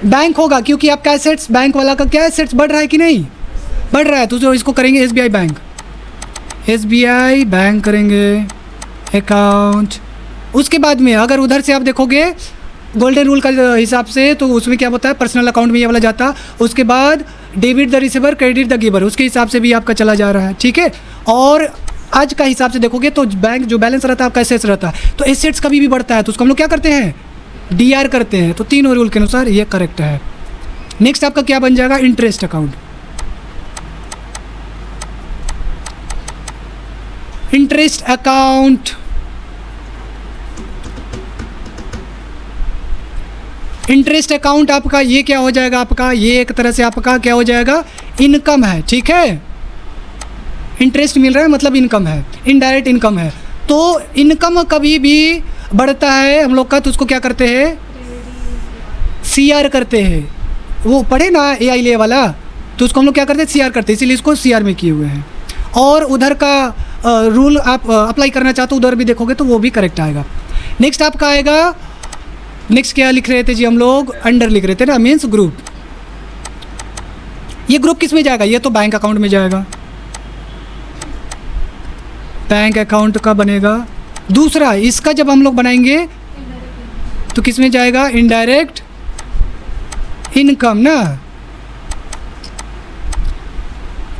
Speaker 1: बैंक होगा, क्योंकि आपका एसेट्स, बैंक वाला का क्या एसेट्स बढ़ रहा है कि नहीं, बढ़ रहा है, तो जो इसको करेंगे SBI बैंक, SBI बैंक करेंगे अकाउंट। उसके बाद में अगर उधर से आप देखोगे गोल्डन रूल का हिसाब से, तो उसमें क्या होता है, पर्सनल अकाउंट में ये वाला जाता, उसके बाद debit the receiver, credit the giver, उसके हिसाब से भी आपका चला जा रहा है, ठीक है। और आज का हिसाब से देखोगे तो बैंक जो बैलेंस रहता है आपका एसेट्स रहता है, तो एसेट्स कभी भी बढ़ता है तो उसको हम लोग क्या करते हैं, DR करते हैं। तो तीनों रूल के अनुसार ये करेक्ट है। नेक्स्ट आपका क्या बन जाएगा, interest account. Interest account, interest account आपका ये क्या हो जाएगा, आपका ये एक तरह से आपका क्या हो जाएगा, इनकम है, ठीक है। इंटरेस्ट मिल रहा है मतलब इनकम है, इनडायरेक्ट इनकम है। तो इनकम कभी भी बढ़ता है हम लोग का, तो उसको क्या करते हैं, CR करते हैं। वो पढ़े ना AI ले वाला, तो उसको हम लोग क्या करते हैं, CR करते हैं, इसीलिए इसको CR में किए हुए हैं। और उधर का रूल आप अप्लाई करना चाहते हो, उधर भी देखोगे तो वो भी करेक्ट आएगा। नेक्स्ट आपका आएगा, नेक्स्ट क्या लिख रहे थे जी हम लोग, अंडर लिख रहे थे ना, मीन्स ग्रुप। ये ग्रुप किस में जाएगा, ये तो बैंक अकाउंट में जाएगा, बैंक अकाउंट का बनेगा। दूसरा इसका जब हम लोग बनाएंगे तो किस में जाएगा? इनडायरेक्ट इनकम ना।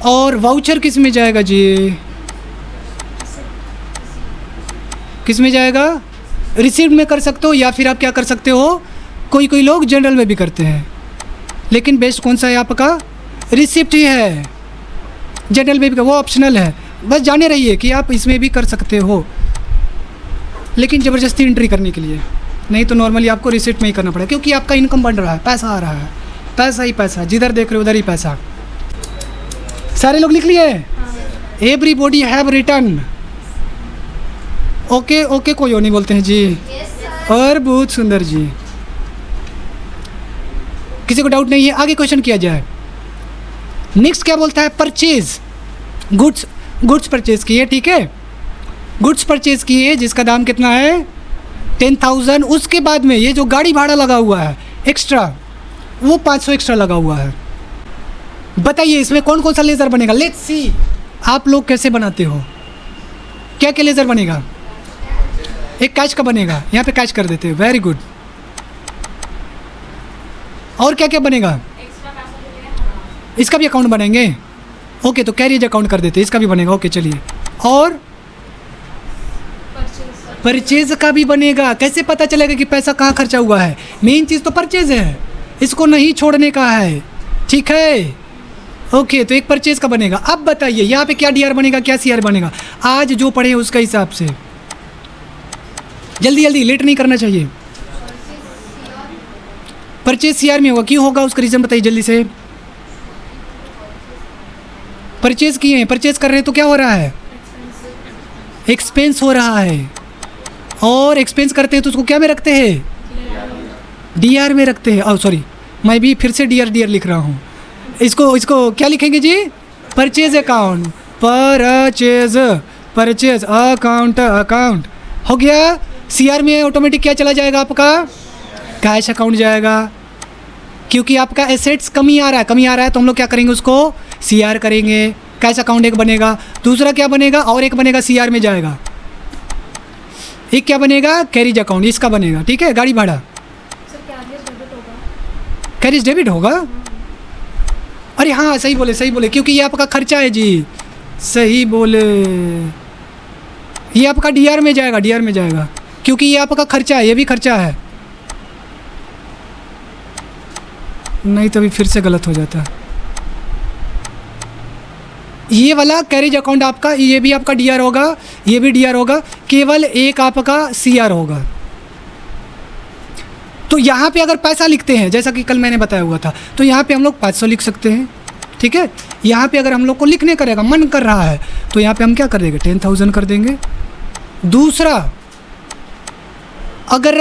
Speaker 1: और वाउचर किस में जाएगा जी? किस में जाएगा? रिसीप्ट में कर सकते हो, या फिर आप क्या कर सकते हो, कोई कोई लोग जनरल में भी करते हैं, लेकिन बेस्ट कौन सा है आपका? रिसिप्ट ही है। जनरल में भी वो ऑप्शनल है, बस जाने रहिए कि आप इसमें भी कर सकते हो, लेकिन ज़बरदस्ती एंट्री करने के लिए, नहीं तो नॉर्मली आपको रिसिप्ट में ही करना पड़ेगा, क्योंकि आपका इनकम बढ़ रहा है, पैसा आ रहा है, पैसा ही पैसा, जिधर देख रहे हो उधर ही पैसा। सारे लोग लिख लिए? Everybody have return. Okay okay, कोई और नहीं बोलते हैं जी? और बहुत सुंदर जी, किसी को डाउट नहीं है? आगे क्वेश्चन किया जाए। नेक्स्ट क्या बोलता है? परचेज, गुड्स परचेज किए, ठीक है, गुड्स परचेज किए जिसका दाम कितना है? 10,000। उसके बाद में ये जो गाड़ी भाड़ा लगा हुआ है एक्स्ट्रा, वो 500 एक्स्ट्रा लगा हुआ है। बताइए इसमें कौन कौन सा लेज़र बनेगा? लेट्स सी आप लोग कैसे बनाते हो, क्या क्या लेज़र बनेगा? एक कैश का बनेगा, यहाँ पे कैश कर देते हैं, वेरी गुड। और क्या क्या बनेगा? इसका भी अकाउंट बनाएंगे, ओके, तो कैरिज अकाउंट कर देते हैं, इसका भी बनेगा, ओके चलिए। और परचेज का भी बनेगा। कैसे पता चलेगा कि पैसा कहाँ खर्चा हुआ है? मेन चीज़ तो परचेज है, इसको नहीं छोड़ने का है, ठीक है, ओके, तो एक परचेज का बनेगा। अब बताइए यहाँ पे क्या डीआर बनेगा, क्या सीआर बनेगा? आज जो पढ़े उसका हिसाब से जल्दी जल्दी, लेट नहीं करना चाहिए। परचेज सीआर में होगा, क्यों होगा उसका रीज़न बताइए जल्दी से। परचेज किए हैं, परचेज कर रहे हैं तो क्या हो रहा है? एक्सपेंस हो रहा है, और एक्सपेंस करते हैं तो उसको क्या में रखते हैं? डीआर में रखते हैं। सॉरी, मैं भी फिर से डीआर लिख रहा हूँ। इसको क्या लिखेंगे जी? परचेज अकाउंट, परचेज अकाउंट हो गया। सीआर में ऑटोमेटिक क्या चला जाएगा आपका? कैश अकाउंट जाएगा, क्योंकि आपका एसेट्स कमी आ रहा है तो हम लोग क्या करेंगे? उसको सीआर करेंगे। कैश अकाउंट एक बनेगा, दूसरा क्या बनेगा? और एक बनेगा सीआर में जाएगा। एक क्या बनेगा? कैरिज अकाउंट, इसका बनेगा, ठीक है, गाड़ी भाड़ा। कैरिज डेबिट होगा? अरे हाँ, सही बोले, क्योंकि ये आपका खर्चा है जी, सही बोले, ये आपका डीआर में जाएगा, क्योंकि ये आपका खर्चा है, ये भी खर्चा है, नहीं तो अभी फिर से गलत हो जाता। ये वाला कैरेज अकाउंट आपका, ये भी आपका डीआर होगा, ये भी डीआर होगा, केवल एक आपका सीआर होगा। तो यहाँ पे अगर पैसा लिखते हैं, जैसा कि कल मैंने बताया हुआ था, तो यहाँ पे हम लोग 500 लिख सकते हैं, ठीक है। यहाँ पे अगर हम लोग को लिखने करेगा, मन कर रहा है, तो यहाँ पे हम क्या कर देंगे? 10,000 कर देंगे। दूसरा, अगर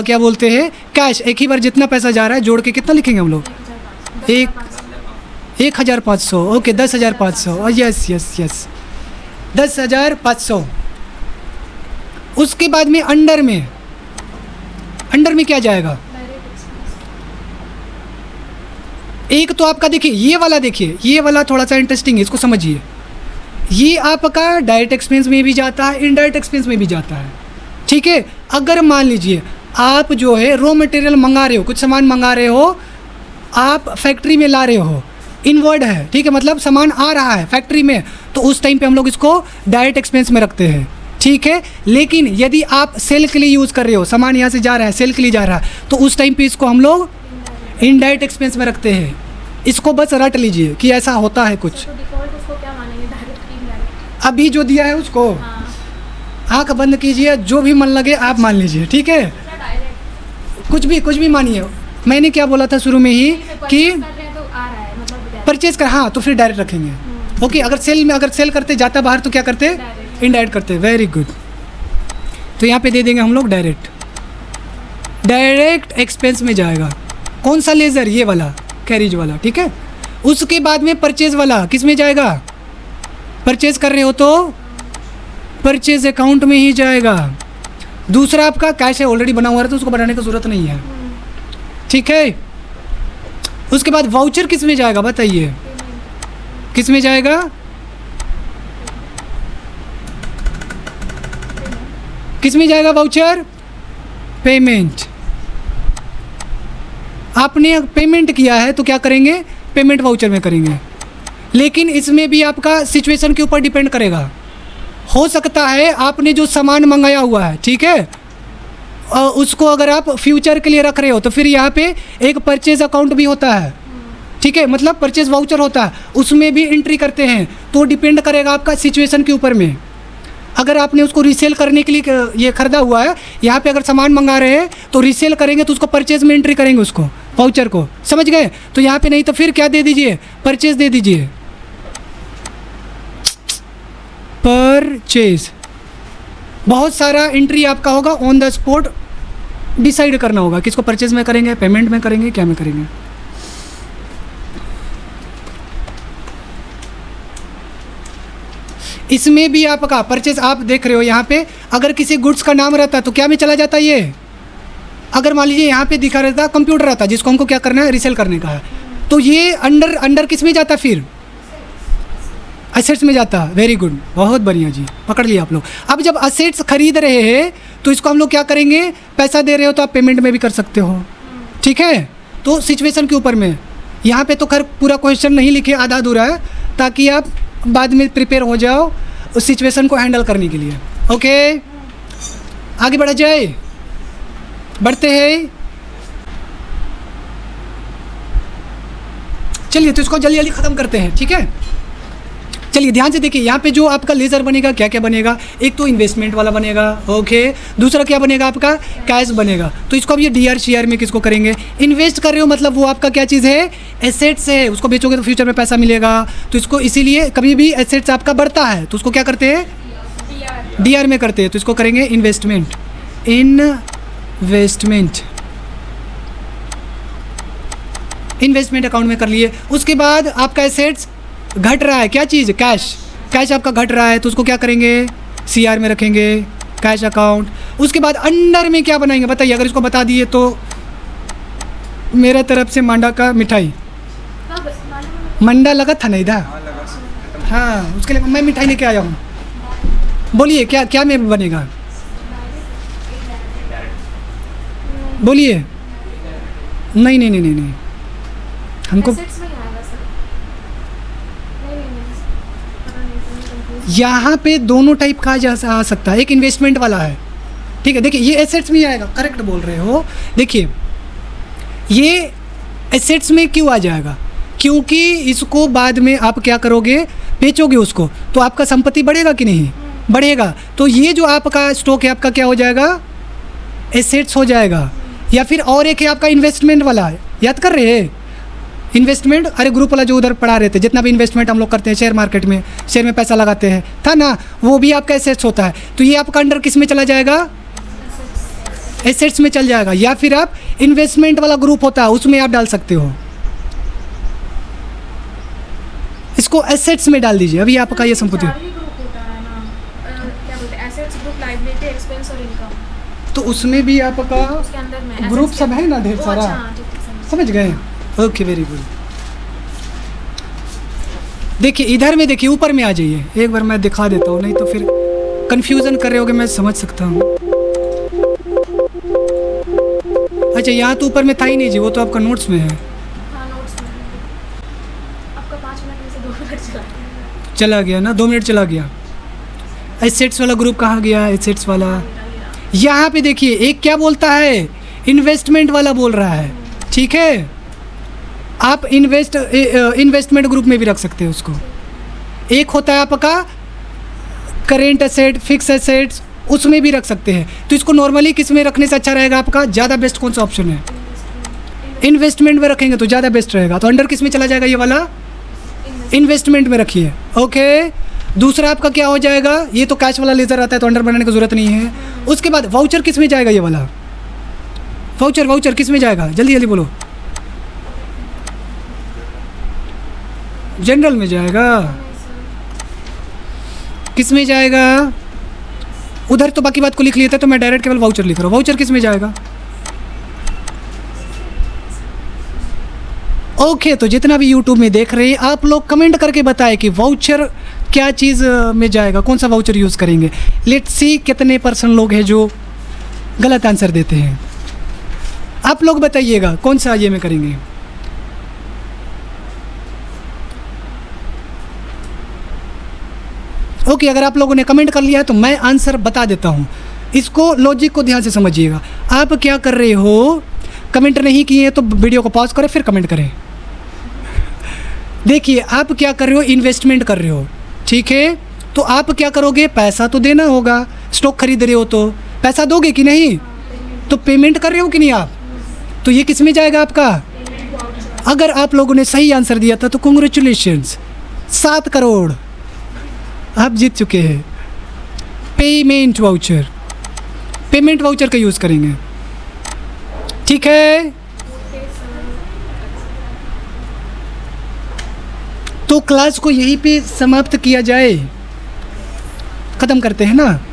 Speaker 1: क्या बोलते हैं, कैश, एक ही बार जितना पैसा जा रहा है जोड़ के कितना लिखेंगे हम लोग? 1,500, ओके, 10,500, यस यस यस, 10,500। उसके बाद में अंडर में क्या जाएगा? एक तो आपका देखिए, ये वाला थोड़ा सा इंटरेस्टिंग है, इसको समझिए। ये आपका डायरेक्ट एक्सपेंस में भी जाता है, इनडायरेक्ट एक्सपेंस में भी जाता है, ठीक है। अगर मान लीजिए आप जो है रॉ मटेरियल मंगा रहे हो, कुछ सामान मंगा रहे हो, आप फैक्ट्री में ला रहे हो, इनवर्ड है, ठीक है, मतलब सामान आ रहा है फैक्ट्री में, तो उस टाइम पे हम लोग इसको डायरेक्ट एक्सपेंस में रखते हैं, ठीक है। लेकिन यदि आप सेल के लिए यूज़ कर रहे हो, सामान यहाँ से जा रहा है, सेल के लिए जा रहा है, तो उस टाइम पे इसको हम लोग इनडायरेक्ट एक्सपेंस में रखते हैं। इसको बस रट लीजिए कि ऐसा होता है कुछ। अभी जो दिया है उसको आँख बंद कीजिए, जो भी मन लगे आप मान लीजिए, ठीक है, कुछ भी मानिए। मैंने क्या बोला था शुरू में ही कि परचेज कर, हाँ, तो फिर डायरेक्ट रखेंगे, ओके। अगर सेल करते जाता बाहर तो क्या करते? इनडायरेक्ट करते, वेरी गुड। तो यहाँ पे दे देंगे हम लोग डायरेक्ट एक्सपेंस में जाएगा। कौन सा लेज़र? ये वाला, कैरिज वाला, ठीक है। उसके बाद में परचेज वाला किस में जाएगा? परचेज कर रहे हो तो परचेज अकाउंट में ही जाएगा। दूसरा आपका कैश है, ऑलरेडी बना हुआ है, तो उसको बनाने की ज़रूरत नहीं है, ठीक है। उसके बाद वाउचर किस में जाएगा? बताइए, किस में जाएगा? किस में जाएगा वाउचर? पेमेंट। आपने पेमेंट किया है तो क्या करेंगे? पेमेंट वाउचर में करेंगे। लेकिन इसमें भी आपका सिचुएशन के ऊपर डिपेंड करेगा। हो सकता है आपने जो सामान मंगाया हुआ है, ठीक है, उसको अगर आप फ्यूचर के लिए रख रहे हो तो फिर यहाँ पे एक परचेज अकाउंट भी होता है, ठीक है, मतलब परचेज वाउचर होता है, उसमें भी एंट्री करते हैं। तो डिपेंड करेगा आपका सिचुएशन के ऊपर में। अगर आपने उसको रीसेल करने के लिए ये ख़रीदा हुआ है, यहाँ पे अगर सामान मंगा रहे हैं तो रीसेल करेंगे तो उसको परचेज में एंट्री करेंगे, उसको वाउचर को, समझ गए? तो यहाँ पे नहीं तो फिर क्या दे दीजिए? परचेज दे दीजिए, परचेज। बहुत सारा एंट्री आपका होगा, ऑन द स्पॉट डिसाइड करना होगा किसको परचेज में करेंगे, पेमेंट में करेंगे, क्या में करेंगे। इसमें भी आपका परचेज आप देख रहे हो यहाँ पे, अगर किसी गुड्स का नाम रहता तो क्या में चला जाता ये? अगर मान लीजिए यहाँ पे दिखा रहता कंप्यूटर रहता जिसको हमको क्या करना है? रीसेल करने का है, तो ये अंडर किस में जाता? फिर एसेट्स में जाता। वेरी गुड, बहुत बढ़िया जी, पकड़ लिया आप लोग। अब जब एसेट्स खरीद रहे हैं तो इसको हम लोग क्या करेंगे? पैसा दे रहे हो तो आप पेमेंट में भी कर सकते हो, ठीक है। तो सिचुएशन के ऊपर में यहाँ पे तो खैर पूरा क्वेश्चन नहीं लिखे, आधा अधूरा है, ताकि आप बाद में प्रिपेयर हो जाओ उस सिचुएशन को हैंडल करने के लिए। ओके, आगे बढ़ा जाए, बढ़ते हैं। चलिए तो इसको जल्दी जल्दी ख़त्म करते हैं, ठीक है। चलिए ध्यान से देखिए, यहाँ पे जो आपका लेज़र बनेगा क्या क्या बनेगा? एक तो इन्वेस्टमेंट वाला बनेगा, ओके। दूसरा क्या बनेगा आपका? कैश बनेगा। तो इसको अब ये डीआर शेयर में किसको करेंगे? इन्वेस्ट कर रहे हो मतलब वो आपका क्या चीज़ है? एसेट्स है, उसको बेचोगे तो फ्यूचर में पैसा मिलेगा। तो इसको इसीलिए कभी भी एसेट्स आपका बढ़ता है तो उसको क्या करते हैं? डीआर में करते हैं। तो इसको करेंगे इन्वेस्टमेंट, इन्वेस्टमेंट अकाउंट में कर लिए। उसके बाद आपका एसेट्स घट रहा है, क्या चीज़? कैश आपका घट रहा है तो उसको क्या करेंगे? सीआर में रखेंगे, कैश अकाउंट। उसके बाद अंडर में क्या बनाएंगे बताइए? अगर इसको बता दिए तो मेरे तरफ से मांडा का मिठाई, मंडा लगा था ना इधर, हाँ, उसके लिए मैं मिठाई लेके आया हूँ। बोलिए क्या क्या में बनेगा? बोलिए। नहीं नहीं नहीं नहीं नहीं, हमको
Speaker 2: Assets में ही आएगा सर। नहीं, पता नहीं, confused।
Speaker 1: यहाँ पे दोनों टाइप का आ सकता है। एक इन्वेस्टमेंट वाला है, ठीक है। देखिए ये एसेट्स में आएगा, करेक्ट बोल रहे हो। देखिए ये एसेट्स में क्यों आ जाएगा? क्योंकि इसको बाद में आप क्या करोगे? बेचोगे उसको, तो आपका संपत्ति बढ़ेगा कि नहीं? बढ़ेगा। तो ये जो आपका स्टॉक है आपका क्या हो जाएगा? एसेट्स हो जाएगा। या फिर और एक है आपका इन्वेस्टमेंट वाला, याद कर रहे हैं? इन्वेस्टमेंट, अरे ग्रुप वाला जो उधर पढ़ा रहे थे, जितना भी इन्वेस्टमेंट हम लोग करते हैं शेयर मार्केट में, शेयर में पैसा लगाते हैं, था ना, वो भी आपका एसेट्स होता है। तो ये आपका अंडर किस में चला जाएगा? एसेट्स में चल जाएगा। या फिर आप इन्वेस्टमेंट वाला ग्रुप होता है उसमें आप डाल सकते हो, इसको एसेट्स में डाल दीजिए। अभी आपका ये संपत्ति,
Speaker 2: चार ही ग्रुप होता है ना, क्या बोलते हैं? एसेट्स, ग्रुप, लायबिलिटी, एक्सपेंस और इनकम।
Speaker 1: तो उसमें भी आपका
Speaker 2: उसके अंदर में
Speaker 1: ग्रुप
Speaker 2: assets
Speaker 1: सब
Speaker 2: के-
Speaker 1: है ना, ढेर
Speaker 2: ओ,
Speaker 1: सारा।
Speaker 2: अच्छा, हाँ, ठीक है,
Speaker 1: समझ गए? Okay, very good. देखिए इधर में देखिए, ऊपर में आ जाइए, एक बार मैं दिखा देता हूँ, नहीं तो फिर कंफ्यूजन कर रहे होगे, मैं समझ सकता हूँ। अच्छा यहाँ तो ऊपर में था ही नहीं जी, वो तो आपका नोट्स में है।
Speaker 2: हाँ, notes में है। आपका 5 मिनट में से 2 मिनट चला गया।
Speaker 1: चला गया ना, 2 मिनट चला गया। एसेट्स वाला ग्रुप कहाँ गया? एसेट्स वाला यहाँ पे देखिए, एक क्या बोलता है? इन्वेस्टमेंट वाला बोल रहा है, ठीक है। आप इन्वेस्टमेंट ग्रुप में भी रख सकते हो उसको। एक होता है आपका करेंट एसेट, फिक्स एसेट्स, उसमें भी रख सकते हैं। तो इसको नॉर्मली किस में रखने से अच्छा रहेगा आपका? ज़्यादा बेस्ट कौन सा ऑप्शन है? इन्वेस्टमेंट में रखेंगे तो ज़्यादा बेस्ट रहेगा। तो अंडर किस में चला जाएगा? ये वाला इन्वेस्टमेंट में रखिए, ओके। दूसरा आपका क्या हो जाएगा? ये तो कैश वाला लेज़र आता है तो अंडर बनाने की ज़रूरत नहीं है। उसके बाद वाउचर किस में जाएगा? ये वाला वाउचर किस में जाएगा? जल्दी जल्दी बोलो। जनरल में जाएगा। किस में जाएगा? उधर तो बाकी बात को लिख लिए थे, तो मैं डायरेक्ट केवल वाउचर लिख रहा हूँ। वाउचर किस में जाएगा? ओके तो जितना भी यूट्यूब में देख रहे हैं आप लोग कमेंट करके बताएं कि वाउचर क्या चीज़ में जाएगा, कौन सा वाउचर यूज़ करेंगे। लेट्स सी कितने % लोग हैं जो गलत आंसर देते हैं। आप लोग बताइएगा कौन सा ये में करेंगे। ओके, अगर आप लोगों ने कमेंट कर लिया है तो मैं आंसर बता देता हूँ। इसको लॉजिक को ध्यान से समझिएगा। आप क्या कर रहे हो, कमेंट नहीं किए तो वीडियो को पॉज करें फिर कमेंट करें। देखिए आप क्या कर रहे हो, इन्वेस्टमेंट कर रहे हो, ठीक है। तो आप क्या करोगे, पैसा तो देना होगा। स्टॉक खरीद रहे हो तो पैसा दोगे कि नहीं, तो पेमेंट कर रहे हो कि नहीं आप, तो ये किस में जाएगा आपका। अगर आप लोगों ने सही आंसर दिया था तो कॉन्ग्रेचुलेशंस, 7 करोड़ आप जीत चुके हैं। पेमेंट वाउचर, पेमेंट वाउचर का यूज़ करेंगे, ठीक है। तो क्लास को यहीं पे समाप्त किया जाए, ख़त्म करते हैं ना।